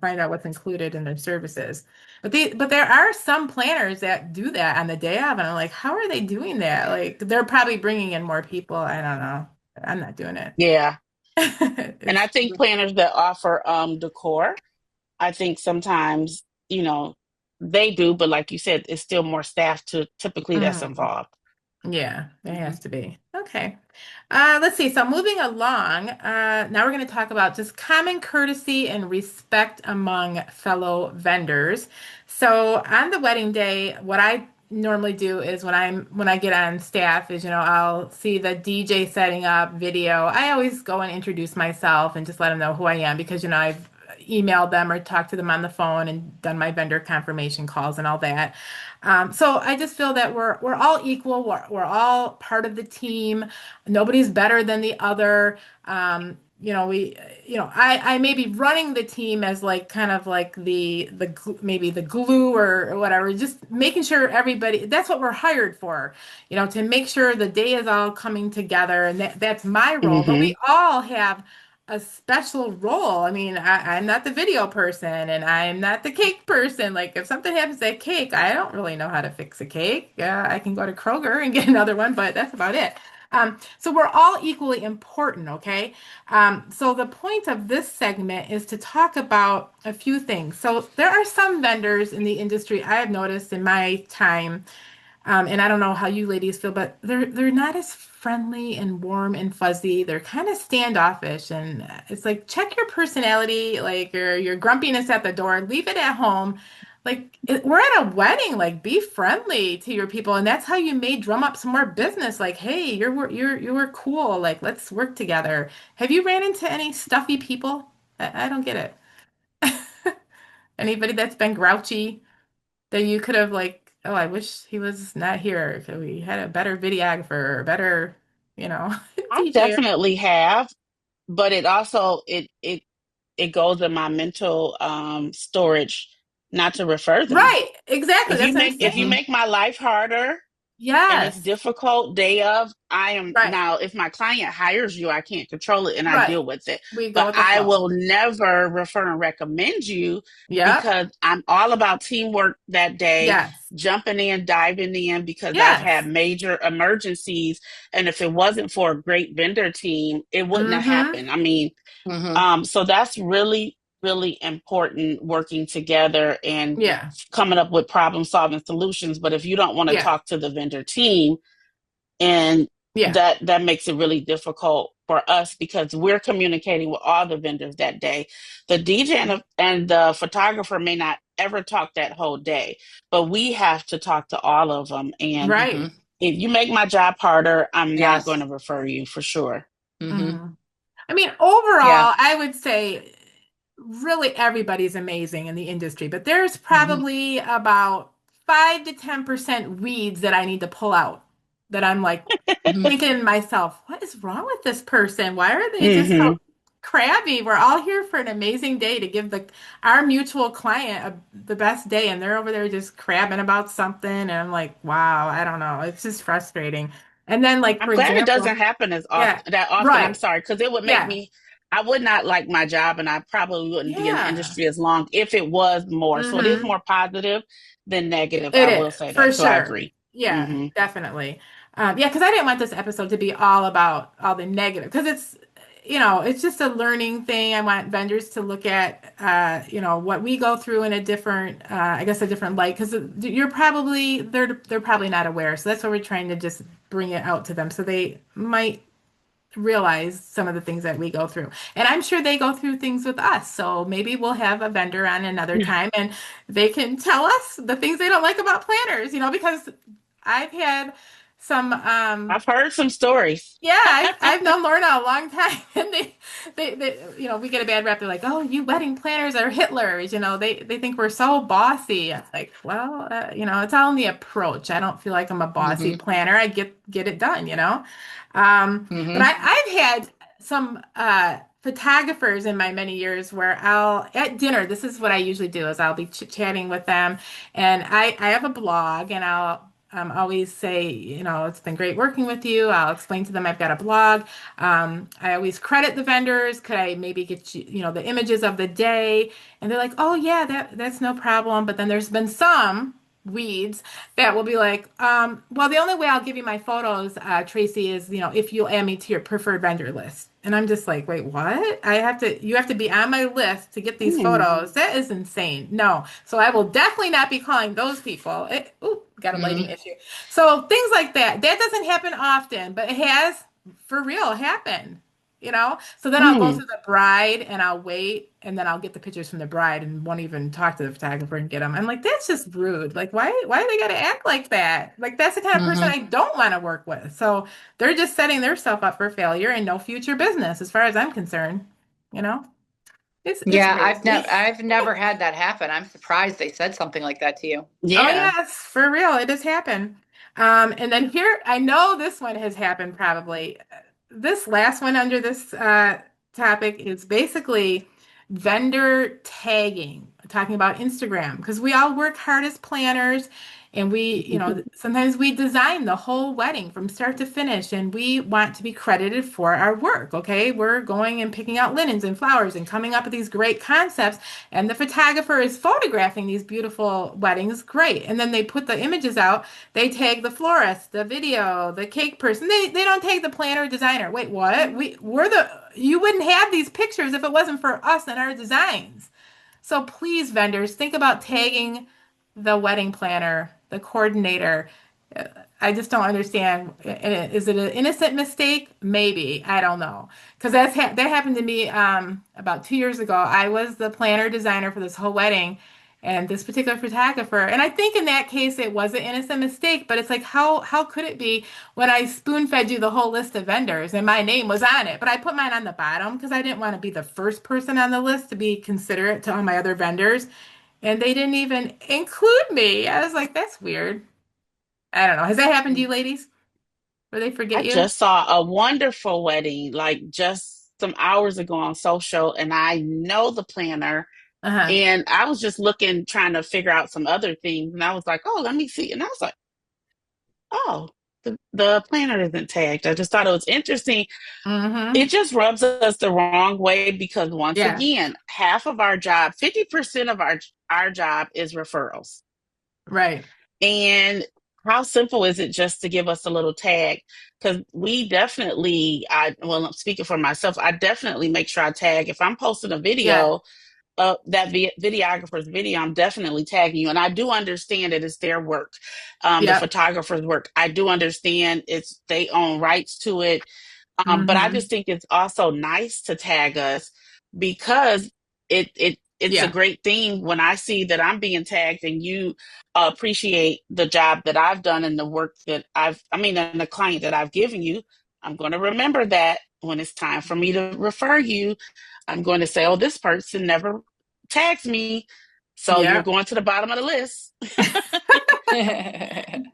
find out what's included in their services. But there are some planners that do that on the day of, and I'm like, how are they doing that? Like, they're probably bringing in more people. I don't know. I'm not doing it. Yeah. And I It's think planners that offer decor, I think sometimes, they do, but like you said, it's still more staff to typically that's mm, involved. yeah, it Mhm. has to be. Okay. Let's see. So moving along, now we're going to talk about just common courtesy and respect among fellow vendors. So on the wedding day, what I normally do is when I get on staff is, I'll see the DJ setting up video. I always go and introduce myself and just let them know who I am because, I've emailed them or talked to them on the phone and done my vendor confirmation calls and all that. So I just feel that we're all equal. We're all part of the team. Nobody's better than the other. I may be running the team as like kind of like maybe the glue or whatever, just making sure everybody, that's what we're hired for, to make sure the day is all coming together. And that's my role. But we Hmm. all have a special role. I mean, I'm not the video person and I'm not the cake person. Like if something happens to a cake, I don't really know how to fix a cake. I can go to Kroger and get another one, but that's about it. So we're all equally important, okay? So the point of this segment is to talk about a few things. So there are some vendors in the industry I have noticed in my time and I don't know how you ladies feel, but they're not as friendly and warm and fuzzy. They're kind of standoffish, and it's like check your personality, like your grumpiness at the door, leave it at home. We're at a wedding, like be friendly to your people, and that's how you may drum up some more business. Like, hey, you're cool. Like, let's work together. Have you ran into any stuffy people? I don't get it. Anybody that's been grouchy? That you could have like, oh, I wish he was not here. Could we had a better videographer or better, you know, I DJ. definitely have, but it goes in my mental storage not to refer them. Right, exactly. That's what I'm If you saying. Mhm. make my life harder and it's Yes. difficult day of, I am Right. now, if my client hires you, I can't control it and I Right. deal with it. We go But with the I flow. will never refer and recommend you Yep. because I'm all about teamwork that day, Yes. jumping in, diving in because I've had Yes. major emergencies. And if it wasn't for a great vendor team, it wouldn't have Mm-hmm. happened. I mean, Mhm. so that's really, really important working together and Yeah. coming up with problem solving solutions. But if you don't want to Yeah. talk to the vendor team, and Yeah. that makes it really difficult for us because we're communicating with all the vendors that day. The DJ and the photographer may not ever talk that whole day, but we have to talk to all of them. And Right. Mhm. if you make my job harder, I'm not going Yes. to refer you for sure. Mhm. Mm-hmm. I mean, overall, Yeah. I would say really everybody's amazing in the industry, but there's Mhm. probably about 5 to 10% weeds that I need to pull out that I'm like Mhm. thinking to myself, what is wrong with this person? Why are they just so Hmm. crabby? We're all here for an amazing day to give our mutual client the best day, and they're over there just crabbing about something, and I'm like, wow, I don't know. It's just frustrating. And then, like I'm for glad it example, doesn't happen as yeah, often that often. I'm right, sorry, because it would make yeah, me. I would not like my job, and I probably wouldn't be in the yeah. industry as long if it was more. So it is Mm-hmm. more positive than negative. It I will is say for that. So I sure. agree. Yeah, Hmm. definitely. Yeah, because I didn't want this episode to be all about all the negative, because it's just a learning thing. I want vendors to look at, what we go through in a different, I guess, a different light, because they're probably not aware. So that's why we're trying to just bring it out to them, so they might realize some of the things that we go through. And I'm sure they go through things with us. So maybe we'll have a vendor on another time and they can tell us the things they don't like about planners, because I've had some I've heard some stories. yeah, I've known Lorna a long time, and we get a bad rap. They're like, "Oh, you wedding planners are Hitlers." They think we're so bossy. It's like, well, it's all in the approach. I don't feel like I'm a bossy Mhm. planner. I get it done. But Mhm. I've had some photographers in my many years where I'll at dinner. This is what I usually do: is I'll be chit-chatting with them, and I have a blog, and I'll always say, it's been great working with you. I'll explain to them I've got a blog. I always credit the vendors. Could I maybe get you, the images of the day? And they're like, oh yeah, that's no problem. But then there's been some. weeds that will be like, well, the only way I'll give you my photos, Tracie, is, if you'll add me to your preferred vendor list. And I'm just like, wait, what? You have to be on my list to get these Hmm. photos. That is insane. No. So I will definitely not be calling those people. Got a lighting issue. So things like that. That doesn't happen often, but it has for real happened. So then I'll go Hmm. through the bride and I'll wait and then I'll get the pictures from the bride and won't even talk to the photographer and get them. I'm like, that's just rude. Like, why do they got to act like that? Like, that's the kind of person I don't want to work with. So they're just setting themselves up for failure and no future business as far as I'm concerned. You know, it's Yeah, crazy. I've never had that happen. I'm surprised they said something like that to you. Oh Yeah. yes, for real, it has happened. And then here, I know this one has happened probably. This last one under this topic is basically vendor tagging, talking about Instagram, because we all work hard as planners and sometimes we design the whole wedding from start to finish and we want to be credited for our work, okay? We're going and picking out linens and flowers and coming up with these great concepts and the photographer is photographing these beautiful weddings, great. And then they put the images out. They tag the florist, the video, the cake person. They don't tag the planner or designer. Wait, what? You wouldn't have these pictures if it wasn't for us and our designs. So please, vendors, think about tagging the wedding planner, the coordinator. I just don't understand. Is it an innocent mistake? Maybe. I don't know. Because that happened to me about 2 years ago. I was the planner designer for this whole wedding and this particular photographer. And I think in that case it was an innocent mistake, but it's like how could it be when I spoon fed you the whole list of vendors and my name was on it, but I put mine on the bottom because I didn't want to be the first person on the list to be considerate to all my other vendors. And they didn't even include me. I was like, that's weird. I don't know. Has that happened to you ladies? Where they I forget you? just saw a wonderful wedding like just some hours ago on social, and I know the planner. Uh-huh. And I was just looking, trying to figure out some other things. And I was like, oh, let me see. And I was like, oh, the planner isn't tagged. I just thought it was interesting. Mm-hmm. It just rubs us the wrong way because once Yeah. again, half of our job, 50% of our job is referrals. Right. And how simple is it just to give us a little tag? Because we definitely, well, I'm speaking for myself, I definitely make sure I tag. If I'm posting a Yeah. video, that videographer's video, I'm definitely tagging you. And I do understand that it's their work, the Yep. photographer's work. I do understand they own rights to it. But I Mm-hmm. just think it's also nice to tag us because it's a Yeah. great thing when I see that I'm being tagged and you appreciate the job that I've done and the work that and the client that I've given you. I'm going to remember that when it's time for me to refer you. I'm going to say, oh, this person never tags me. So you're Yep. going to the bottom of the list.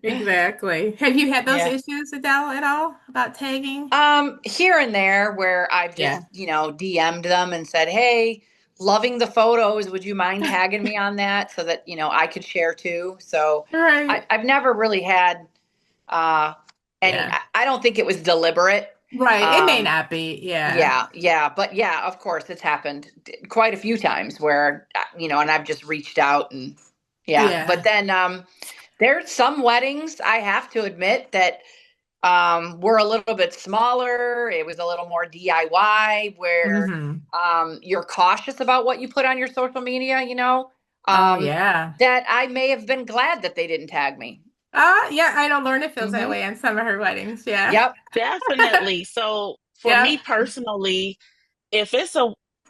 Exactly. Have you had those Yeah. issues, Adele, at all about tagging? Here and there where I've Yeah. just, DM'd them and said, "Hey, loving the photos. Would you mind tagging me on that so that, I could share too?" So Right. I've never really had uh any Yeah. I don't think it was deliberate. Right. It may Um not be. Yeah. yeah, but yeah, of course it's happened quite a few times where and I've just reached out and yeah. But Yeah. then there's some weddings I have to admit that we're a little bit smaller. It was a little more DIY where Mm-hmm. you're cautious about what you put on your social media, Oh, um, yeah. that I may have been glad that they didn't tag me. Yeah, I know Lorna feels that Hmm. way on some of her weddings. Yeah. Yep. Definitely. So for Yep. me personally, if it's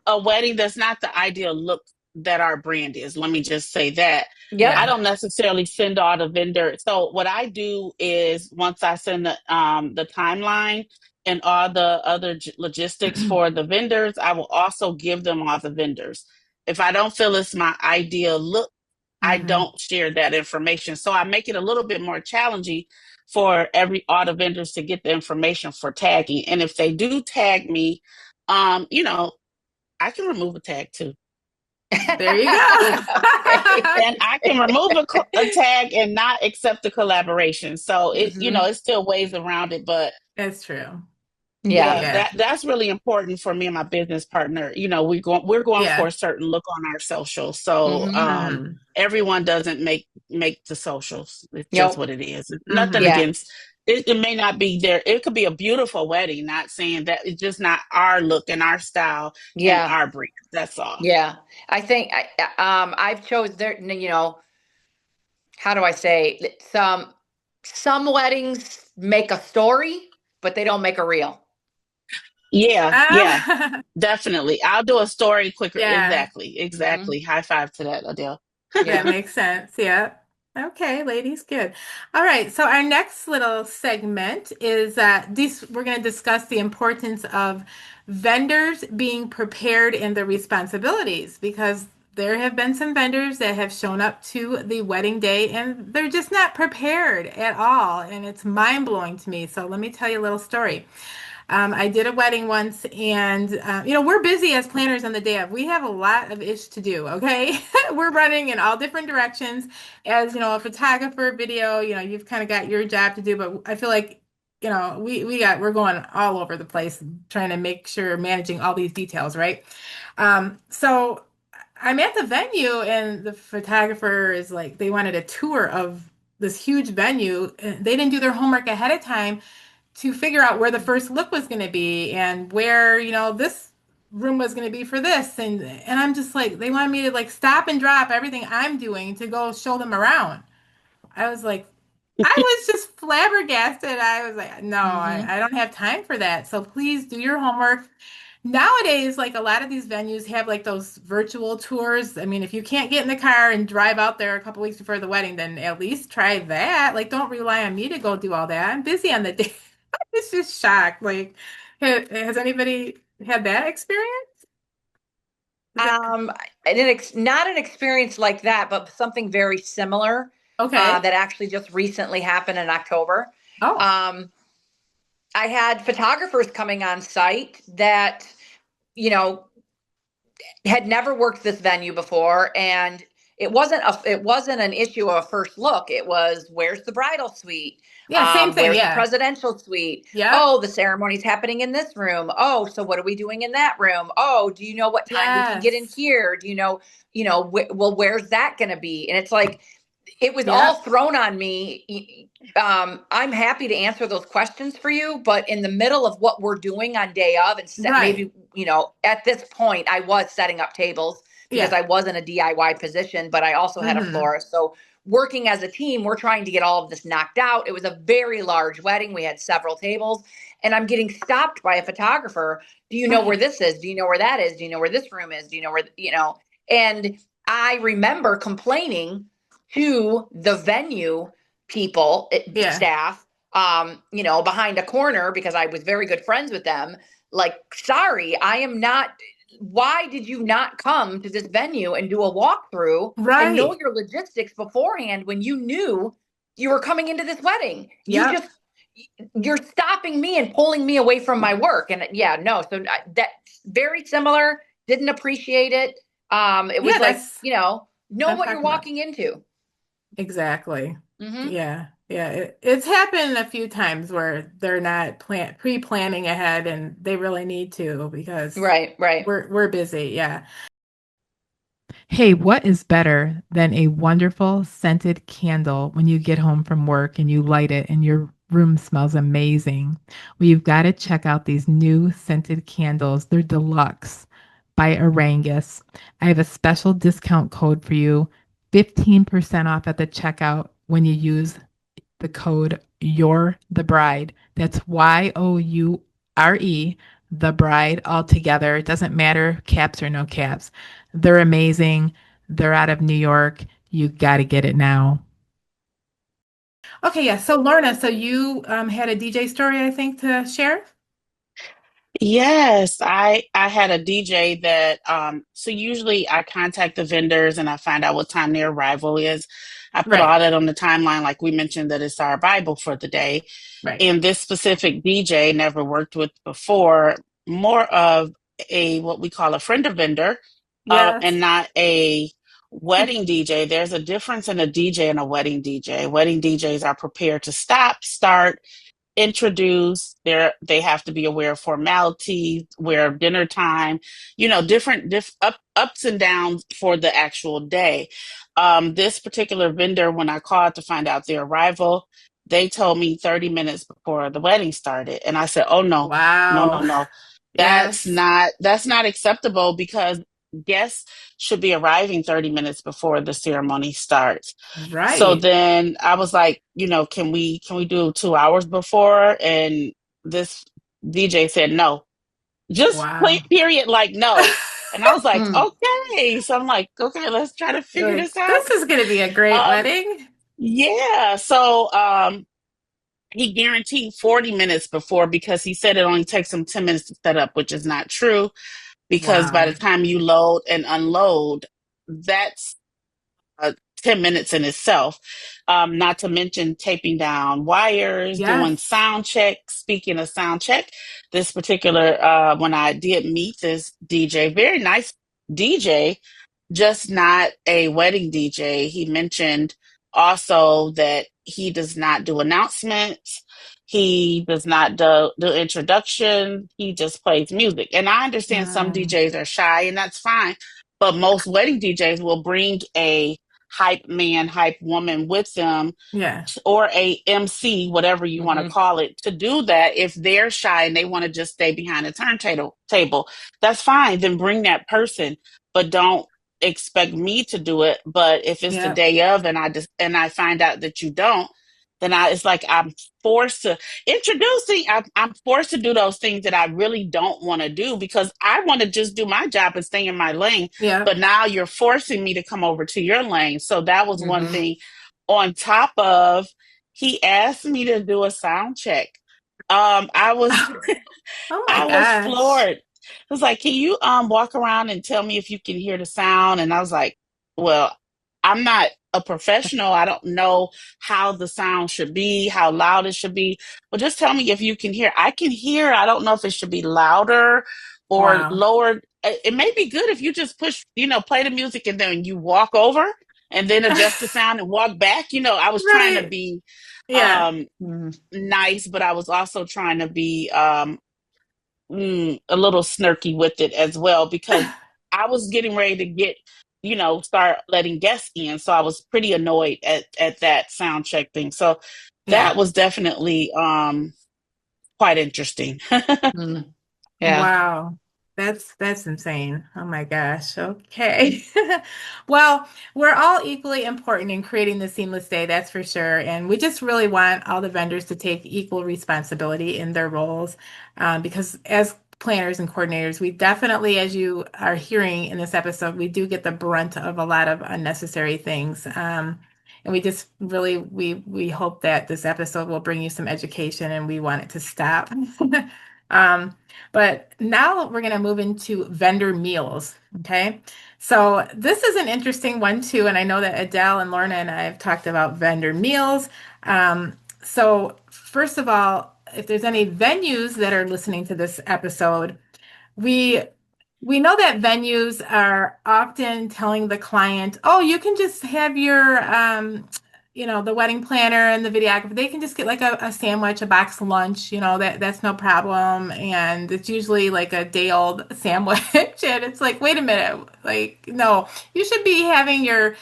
a wedding that's not the ideal look that our brand is, let me just say that. I Yep. Yeah. don't necessarily send all the vendor. So what I do is once I send the timeline and all the other logistics for the vendors, I will also give them all the vendors. If I don't feel it's my ideal look, I Mm-hmm. don't share that information. So I make it a little bit more challenging for all the vendors to get the information for tagging. And if they do tag me, you know, I can remove a tag too. There you go. Okay. And I can remove a tag and not accept the collaboration. So Hmm. it's still ways around it, but That's true. Yeah, that's really important for me and my business partner. You know, we're going for a certain look on our socials. So everyone doesn't make the socials. It's just what it is. Nothing against it, it may not be there. It could be a beautiful wedding, not saying that it's just not our look and our style and our brand. That's all. Yeah. I think I've chose there, how do I say, some weddings make a story, but they don't make a reel. Yeah, definitely. I'll do a story quicker. Exactly. High five to that, Adele. That makes sense. Yeah. Okay, ladies, good. All right, so our next little segment is we're going to discuss the importance of vendors being prepared in their responsibilities, because there have been some vendors that have shown up to the wedding day and they're just not prepared at all, and it's mind-blowing to me. So let me tell you a little story. I did a wedding once, and we're busy as planners on the day of. We have a lot of ish to do. Okay, we're running in all different directions. As a photographer, video. You've kind of got your job to do, but I feel like we're going all over the place trying to make sure managing all these details, right? So I'm at the venue, and the photographer is like, they wanted a tour of this huge venue. And they didn't do their homework ahead of time to figure out where the first look was going to be and where, this room was going to be for this. And I'm just like, they wanted me to like stop and drop everything I'm doing to go show them around. I was like, I was just flabbergasted. I was like, no, I don't have time for that. So please do your homework. Nowadays, like a lot of these venues have like those virtual tours. I mean, if you can't get in the car and drive out there a couple weeks before the wedding, then at least try that. Like, don't rely on me to go do all that. I'm busy on the day. It's just shocked. Like, has anybody had that experience? Not an experience like that, but something very similar. Okay. That actually just recently happened in October. Oh. I had photographers coming on site that, had never worked this venue before, and it wasn't an issue of a first look. It was, where's the bridal suite? Yeah, same thing. Where's the presidential suite? Yeah. Oh, the ceremony's happening in this room. Oh, so what are we doing in that room? Oh, do you know what time we can get in here? Do you know, well, where's that going to be? And it's like, it was all thrown on me. I'm happy to answer those questions for you, but in the middle of what we're doing on day of, and maybe, at this point I was setting up tables because I was in a DIY position, but I also had a florist. So working as a team, we're trying to get all of this knocked out. It was a very large wedding. We had several tables, and I'm getting stopped by a photographer. Do you know where this is? Do you know where that is? Do you know where this room is? Do you know where, and I remember complaining to the venue people, staff, behind a corner, because I was very good friends with them. Like, sorry, I am not. Why did you not come to this venue and do a walkthrough and know your logistics beforehand when you knew you were coming into this wedding? You're stopping me and pulling me away from my work. And so that's very similar. Didn't appreciate it. It was like, know what you're walking into. Exactly. Yeah. It's happened a few times where they're not pre-planning ahead, and they really need to, because we're busy. Yeah. Hey, what is better than a wonderful scented candle when you get home from work and you light it and your room smells amazing? Well, you've got to check out these new scented candles. They're deluxe by Arangus. I have a special discount code for you, 15% off at the checkout when you use the code You're the Bride. That's YOURE, the bride, all together. It doesn't matter, caps or no caps. They're amazing. They're out of New York. You got to get it now. Okay, yeah. So Lorna, so you had a DJ story, I think, to share? Yes, I had a DJ that so usually I contact the vendors and I find out what time their arrival is. I put all that on the timeline, like we mentioned, that it's our Bible for the day. And this specific DJ never worked with before, more of what we call a friend of vendor, and not a wedding DJ. There's a difference in a DJ and a wedding DJ. Wedding DJs are prepared to stop, start, introduce, they have to be aware of formalities, aware of dinner time, different ups and downs for the actual day. This particular vendor, when I called to find out their arrival, they told me 30 minutes before the wedding started. And I said, oh no, no, no, Wow. no. Yes. That's not acceptable, because guests should be arriving 30 minutes before the ceremony starts. So Right. then I was like, can we do 2 hours before? And this DJ said no. Just plain Wow. period, like no. And I was like, Mm. okay. So I'm like, okay, let's try to You're figure like, this out. this is going to be a great Um, wedding. yeah. So he guaranteed 40 minutes before, because he said it only takes him 10 minutes to set up, which is not true, because by Wow. the time you load and unload, that's 10 minutes in itself. Not to mention taping down wires, doing Yes. sound check. Speaking of sound check, this particular, when I did meet this DJ, very nice DJ, just not a wedding DJ. He mentioned also that he does not do announcements. He does not do introduction. He just plays music. And I understand some Mm, DJs are shy, and that's fine. But most wedding DJs will bring a hype man, hype woman with them, yeah. or a MC, whatever you want to Mhm. call it, to do that. If they're shy and they want to just stay behind the turntable, that's fine. Then bring that person, but don't expect me to do it. But if it's the Yeah. day of, and I find out that you don't, then it's like I'm forced to introducing. I'm forced to do those things that I really don't want to do, because I want to just do my job and stay in my lane. Yeah. But now you're forcing me to come over to your lane. So that was one Mhm. thing. On top of, he asked me to do a sound check. I was Oh my I was gosh. floored. It was like, can you walk around and tell me if you can hear the sound? And I was like, well, I'm not a professional. I don't know how the sound should be, how loud it should be. Well, just tell me if you can hear. I can hear. I don't know if it should be louder or Wow. lower. It may be good if you just push, play the music and then you walk over and then adjust the sound and walk back. I was trying to Right. be Yeah. um Mhm. nice, but I was also trying to be a little snarky with it as well, because I was getting ready to start letting guests in. So I was pretty annoyed at that sound check thing. So Yeah. that was definitely quite interesting. Mm. Yeah. Wow. That's insane. Oh my gosh. Okay. Well, we're all equally important in creating the seamless day, that's for sure. And we just really want all the vendors to take equal responsibility in their roles. Because as planners and coordinators, we definitely, as you are hearing in this episode, we do get the brunt of a lot of unnecessary things. And we just really we hope that this episode will bring you some education, and we want it to stop. Um, but now we're going to move into vendor meals. Okay. So this is an interesting one too. And I know that Adele and Lorna and I have talked about vendor meals. So first of all, if there's any venues that are listening to this episode, we we know that venues are often telling the client, "Oh, you can just have your the wedding planner and the videographer. They can just get like a sandwich, a box lunch, that's no problem." And it's usually like a day old sandwich. And it's like, wait a minute, like, no, you should be having your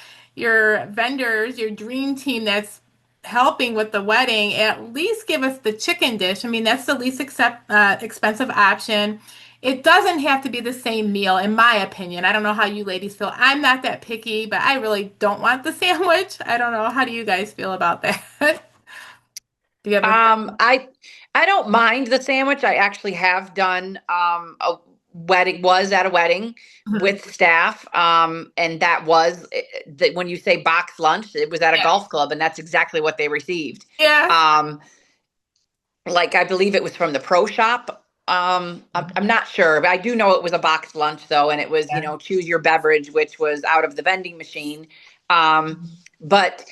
vendors, your dream team that's helping with the wedding, at least give us the chicken dish. I mean, that's the least expensive option. It doesn't have to be the same meal, in my opinion. I don't know how you ladies feel. I'm not that picky, but I really don't want the sandwich. I don't know. How do you guys feel about that? Do you have a I don't mind the sandwich. I actually have done a wedding, was at a wedding Mhm. with staff, and that was that when you say box lunch, it was at a Yeah. golf club, and that's exactly what they received. Yeah. Um, like I believe it was from the pro shop. I'm not sure, but I do know it was a box lunch though, and it was, Yeah. choose your beverage, which was out of the vending machine. But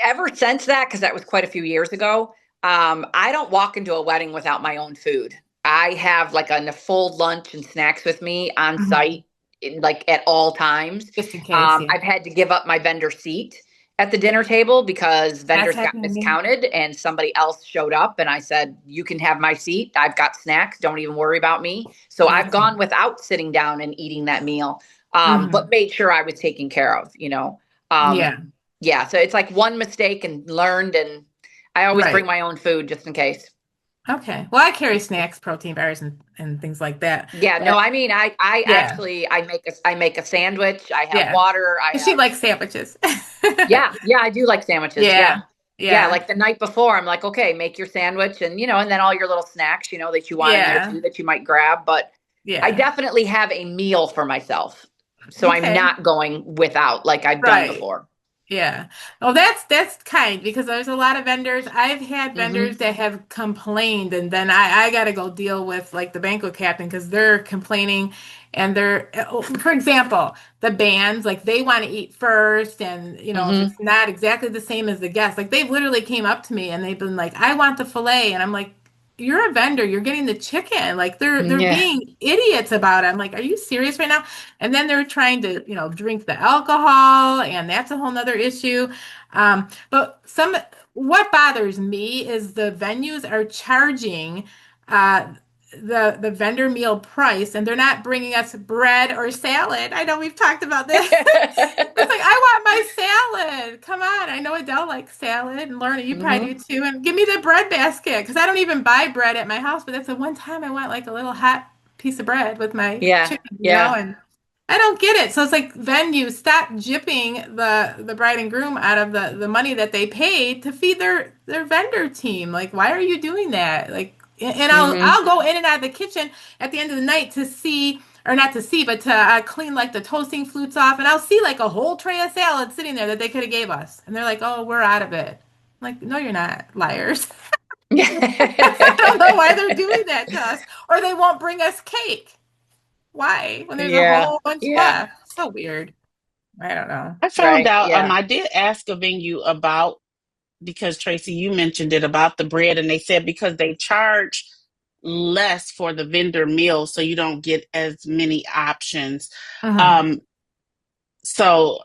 ever since that, because that was quite a few years ago, I don't walk into a wedding without my own food. I have like a full lunch and snacks with me on Mhm. site, like at all times. Just in case, yeah. I've had to give up my vendor seat at the dinner table because That's vendors got happened to me. miscounted and somebody else showed up and I said, you can have my seat. I've got snacks. Don't even worry about me. So I've Yeah. gone without sitting down and eating that meal, but Hmm. made sure I was taken care of, you know. Um, Yeah. yeah. So it's like one mistake and learned. And I always bring Right. my own food just in case. Okay. Well, I carry snacks, protein bars, and things like that. Yeah, no, But I mean, I yeah, actually, I make a sandwich. I have yeah. water. I She have, likes sandwiches. yeah, I do like sandwiches. Yeah. Yeah. Yeah, Yeah. like the night before, I'm like, okay, make your sandwich and, you know, and then all your little snacks, you know, that you want in there Yeah. too, that you might grab. But I Yeah. definitely have a meal for myself. So I'm Okay. not going without like I've done Right. before. Yeah. Well, that's kind because there's a lot of vendors. I've had vendors Hmm. that have complained, and then I got to go deal with like the banquet captain because they're complaining, and for example, the bands like they want to eat first, and if Hmm. it's not exactly the same as the guest, like they've literally came up to me and they've been like, "I want the fillet," and I'm like, "You're a vendor. You're getting the chicken." Like they're Yeah. being idiots about it. I'm like, "Are you serious right now?" And then they're trying to, drink the alcohol, and that's a whole nother issue. But what bothers me is the venues are charging uh, the vendor meal price, and they're not bringing us bread or salad. I know we've talked about this. It's like I want my salad. Come on, I know Adele likes salad, and Lorna, you probably Hmm. do too. And give me the bread basket because I don't even buy bread at my house, but that's the one time I want like a little hot piece of bread with my Yeah. chicken, Yeah. and I don't get it. So it's like venues stop gypping the bride and groom out of the money that they paid to feed their vendor team. Like, why are you doing that? Like, and Hmm. I'll go in and out of the kitchen at the end of the night to see, or not to see, but to clean like the toasting flutes off, and I'll see like a whole tray of salad sitting there that they could have gave us, and they're like, "Oh, we're out of it." I'm like, no, you're not, liars. I don't know why they're doing that to us, or they won't bring us cake. Why? When there's a Yeah. whole bunch, Yeah. yeah, so weird. I don't know. I found Right. out, Yeah. I did ask a venue about, because Tracy, you mentioned it about the bread, and they said because they charge less for the vendor meal, so you don't get as many options. Hmm. Um, so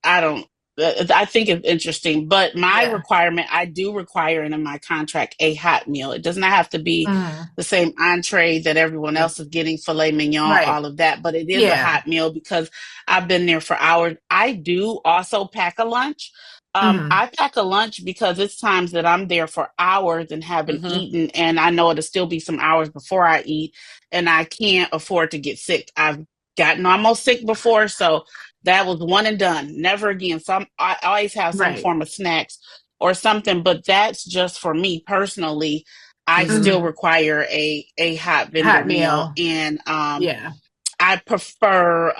I don't. I think it's interesting, but my Yeah. requirement, I do require in my contract a hot meal. It does not have to be Hmm. the same entree that everyone else is getting, filet mignon, Right. all of that, but it is a Yeah. hot meal because I've been there for hours. I do also pack a lunch. Hmm. I pack a lunch because it's times that I'm there for hours and haven't Hmm. eaten, and I know it'll still be some hours before I eat, and I can't afford to get sick. I've gotten almost sick before, so that was one and done. Never again. I always have some Right. form of snacks or something, but that's just for me personally. I Hmm. still Hmm. require a hot vendor Hot meal, meal. and Yeah. I prefer.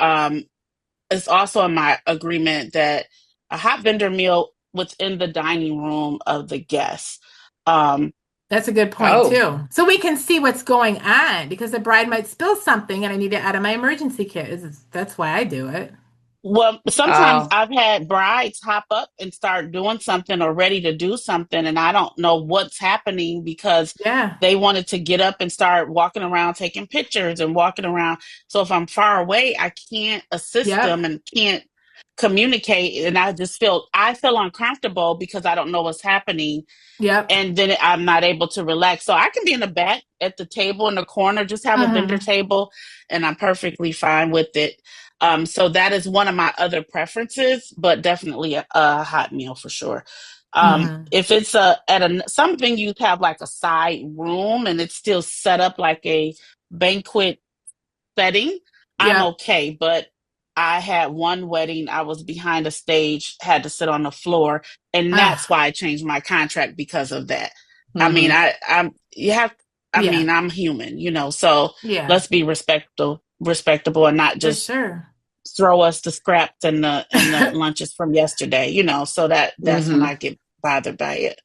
It's also in my agreement that a hot vendor meal within the dining room of the guests. Um, That's a good point Oh. too. So we can see what's going on because the bride might spill something and I need it out of my emergency kit. That's why I do it. Well, sometimes Oh. I've had brides hop up and start doing something or ready to do something, and I don't know what's happening because Yeah. they wanted to get up and start walking around taking pictures and walking around. So if I'm far away, I can't assist Yep. them and can't communicate, and I feel uncomfortable because I don't know what's happening, Yep. and then I'm not able to relax. So I can be in the back at the table in the corner, just have a vendor Hmm. table, and I'm perfectly fine with it. So that is one of my other preferences, but definitely a hot meal for sure. Hmm. If it's some venues have like a side room and it's still set up like a banquet setting, I'm Yep. okay. But I had one wedding, I was behind a stage, had to sit on the floor, and that's Ah, why I changed my contract because of that. I mean, Hmm. yeah. I'm human, so Yeah. let's be respectable and not For just sure. throw us the scraps and the lunches from yesterday, so that's when Hmm. I get bothered by it.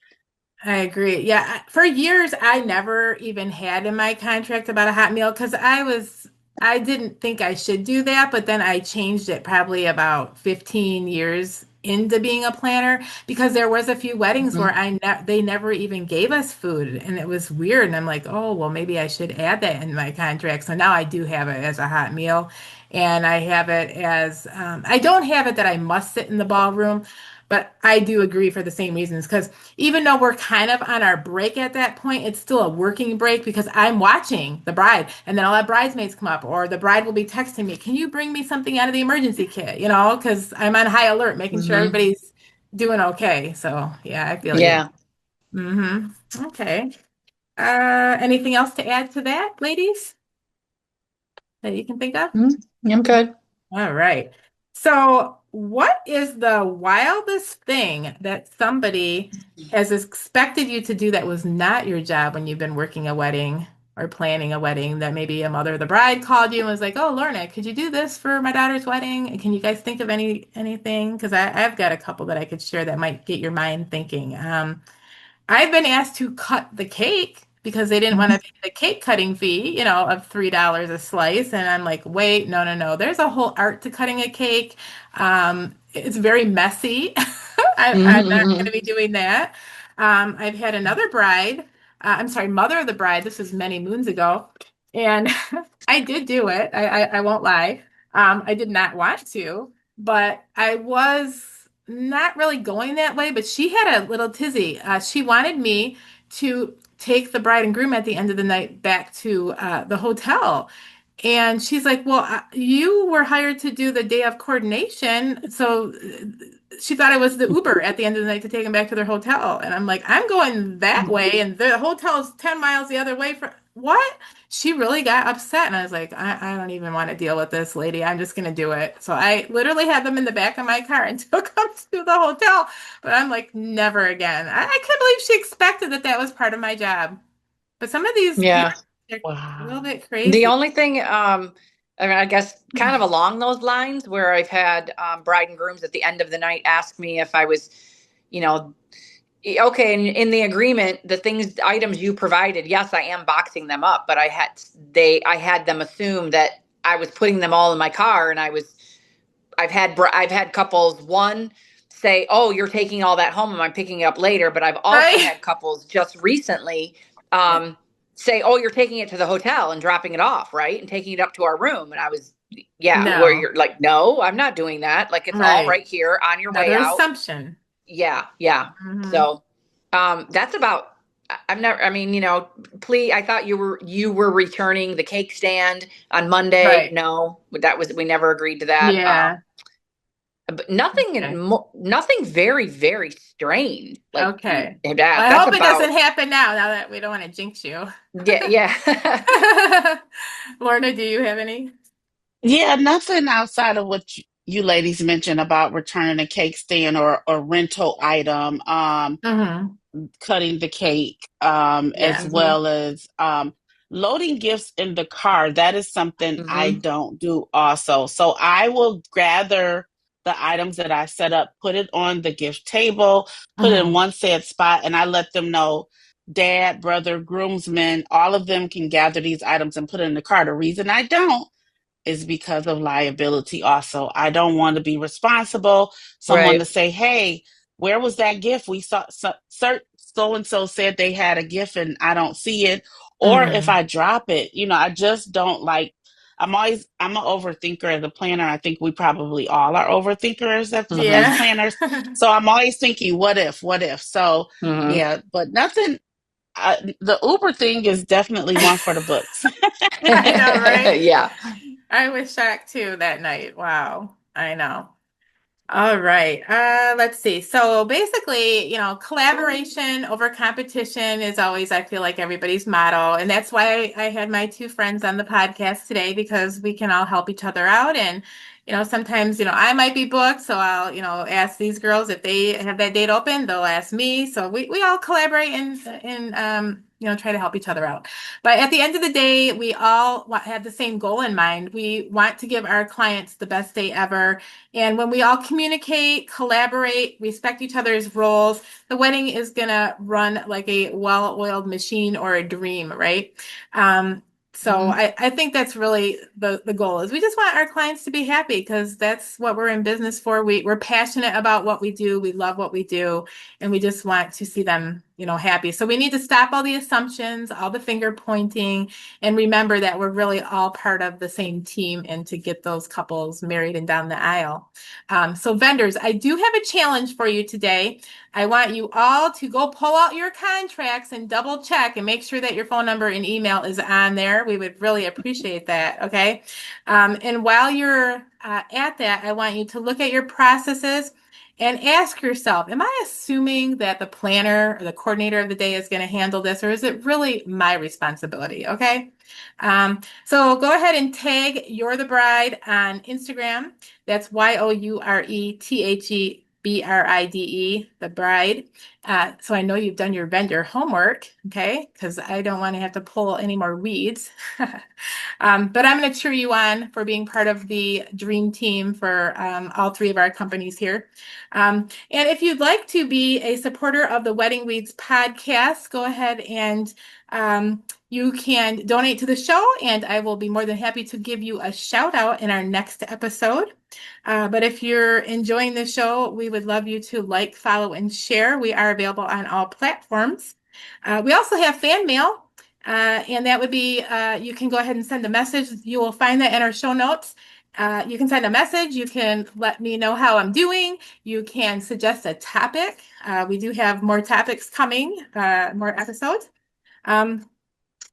I agree. Yeah, for years I never even had in my contract about a hot meal because I didn't think I should do that, but then I changed it probably about 15 years into being a planner because there was a few weddings where Hmm. they never even gave us food and it was weird and I'm like, "Oh, well maybe I should add that in my contract." So now I do have it as a hot meal and I have it as I don't have it that I must sit in the ballroom. But I do agree for the same reasons, because even though we're kind of on our break at that point, it's still a working break because I'm watching the bride, and then I'll have bridesmaids come up, or the bride will be texting me, "Can you bring me something out of the emergency kit?" Because I'm on high alert, making sure everybody's doing okay. So yeah, I feel you. Yeah. Okay. Anything else to add to that, ladies, that you can think of? I'm good. All right. So, what is the wildest thing that somebody has expected you to do that was not your job when you've been working a wedding or planning a wedding? That maybe a mother of the bride called you and was like, "Oh, Lorna, could you do this for my daughter's wedding? And can you guys think of anything?" Because I've got a couple that I could share that might get your mind thinking. I've been asked to cut the cake because they didn't want to pay the cake cutting fee, of $3 a slice. And I'm like, wait, no, no, no. There's a whole art to cutting a cake. It's very messy. I'm not going to be doing that. I've had another bride, I'm sorry, mother of the bride. This was many moons ago. And I did do it. I won't lie. I did not want to, but I was not really going that way, but she had a little tizzy. She wanted me to take the bride and groom at the end of the night back to the hotel. And she's like, "Well, you were hired to do the day of coordination." So she thought it was the Uber at the end of the night to take them back to their hotel. And I'm like, "I'm going that way, and the hotel's 10 miles the other way for what?" She really got upset. And I was like, I don't even want to deal with this lady. I'm just going to do it. So I literally had them in the back of my car and took them to the hotel. But I'm like, never again. I can't believe she expected that was part of my job. But some of these Yeah. parents, they're a little Wow. bit The crazy. only thing, I mean, I guess kind of along those lines, where I've had bride and grooms at the end of the night ask me if I was, you know, okay, in the agreement, items you provided, yes, I am boxing them up, but I had them assume that I was putting them all in my car, and I've had couples, one, say, "Oh, you're taking all that home and I'm picking it up later," but I've also Right? had couples just recently say, "Oh, you're taking it to the hotel and dropping it off, right? And taking it up to our room." And I was, yeah, where No. you're like, "No, I'm not doing that. Like, it's all Right. right here on your way Another out." assumption. Yeah, yeah. Hmm. So, that's about. I've never. I mean, please. I thought you were returning the cake stand on Monday. Right. No, we never agreed to that. Yeah. But nothing, Okay. nothing very, very strange. Like Okay. Well, I that's hope it doesn't about. happen now that we don't want to jinx you. Yeah, yeah. Lorna, do you have any? Yeah, nothing outside of what you ladies mentioned about returning a cake stand or rental item. Hmm. Cutting the cake, as Yeah. well as loading gifts in the car. That is something I Hmm. don't do also. So I will gather the items that I set up, put it on the gift table, put it in Hmm. one set spot, and I let them know, dad, brother, groomsmen, all of them can gather these items and put it in the car. The reason I don't is because of liability also. I don't want to be responsible. Someone to Right. say, "Hey, where was that gift? We saw so and so said they had a gift and I don't see it." Or if Hmm. I drop it, I just don't like. I'm an overthinker as a planner. I think we probably all are overthinkers as Hmm. Yeah. planners. So I'm always thinking, what if? So Hmm. yeah, but nothing. The Uber thing is definitely one for the books. I know, right? Yeah. I was shocked too that night. Wow. I know. All right. Let's see. So basically, collaboration over competition is always, I feel like, everybody's motto. And that's why I had my two friends on the podcast today, because we can all help each other out. And, sometimes, I might be booked, so I'll, ask these girls if they have that date open, they'll ask me. So we all collaborate and try to help each other out. But at the end of the day, we all have the same goal in mind. We want to give our clients the best day ever. And when we all communicate, collaborate, respect each other's roles, the wedding is going to run like a well-oiled machine or a dream, right? So Mhm. I think that's really the goal, is we just want our clients to be happy, because that's what we're in business for. We're passionate about what we do. We love what we do. And we just want to see them, happy. So we need to stop all the assumptions, all the finger pointing, and remember that we're really all part of the same team and to get those couples married and down the aisle. So vendors, I do have a challenge for you today. I want you all to go pull out your contracts and double check and make sure that your phone number and email is on there. We would really appreciate that, okay? And while you're at that, I want you to look at your processes and ask yourself, am I assuming that the planner or the coordinator of the day is going to handle this, or is it really my responsibility? Okay. So go ahead and tag You're the Bride on Instagram. That's YOURETHEBRIDE, the bride. So I know you've done your vendor homework, okay? Because I don't want to have to pull any more weeds. But I'm going to cheer you on for being part of the dream team for all three of our companies here. And if you'd like to be a supporter of the Wedding Weeds podcast, go ahead and you can donate to the show, and I will be more than happy to give you a shout out in our next episode. But if you're enjoying the show, we would love you to like, follow, and share. We are available on all platforms. We also have fan mail, and that would be, you can go ahead and send a message. You will find that in our show notes. You can send a message. You can let me know how I'm doing. You can suggest a topic. We do have more topics coming, more episodes.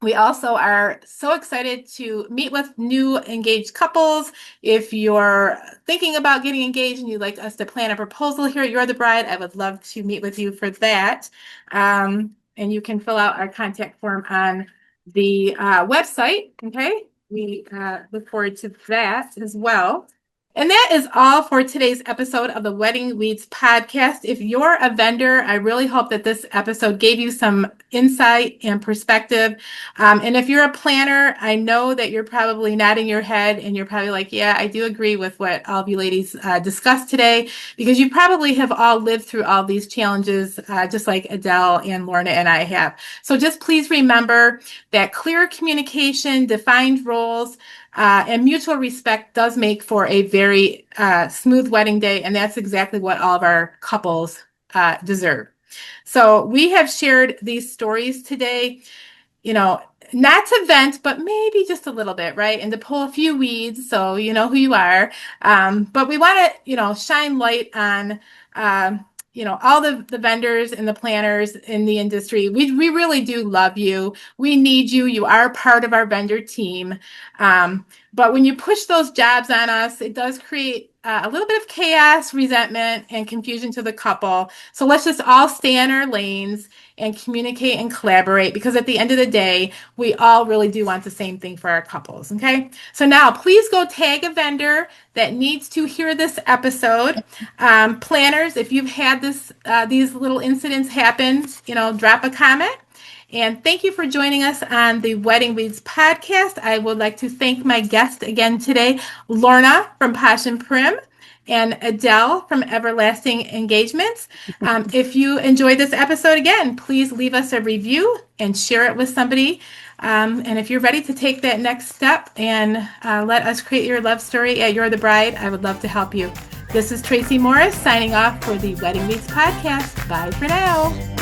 We also are so excited to meet with new engaged couples. If you're thinking about getting engaged and you'd like us to plan a proposal here at You're the Bride, I would love to meet with you for that. And you can fill out our contact form on the website, okay? We look forward to that as well. And that is all for today's episode of the Wedding Weeds podcast. If you're a vendor, I really hope that this episode gave you some insight and perspective. And if you're a planner, I know that you're probably nodding your head and you're probably like, yeah, I do agree with what all of you ladies discussed today, because you probably have all lived through all these challenges, just like Adele and Lorna and I have. So just please remember that clear communication, defined roles, and mutual respect does make for a very smooth wedding day, and that's exactly what all of our couples deserve. So we have shared these stories today, not to vent, but maybe just a little bit, right? And to pull a few weeds so you know who you are. But we want to, shine light on all the vendors and the planners in the industry. We really do love you. We need you. You are part of our vendor team. But when you push those jobs on us, it does create a little bit of chaos, resentment, and confusion to the couple. So let's just all stay in our lanes and communicate and collaborate, because at the end of the day, we all really do want the same thing for our couples, okay? So now please go tag a vendor that needs to hear this episode. Planners, if you've had these little incidents happen, drop a comment. And thank you for joining us on the Wedding Weeds podcast. I would like to thank my guest again today, Lorna from Posh and Prim, and Adele from Everlasting Engagements. If you enjoyed this episode, again, please leave us a review and share it with somebody. And if you're ready to take that next step and let us create your love story at You're the Bride, I would love to help you. This is Tracie Morris signing off for the Wedding Weeds podcast. Bye for now.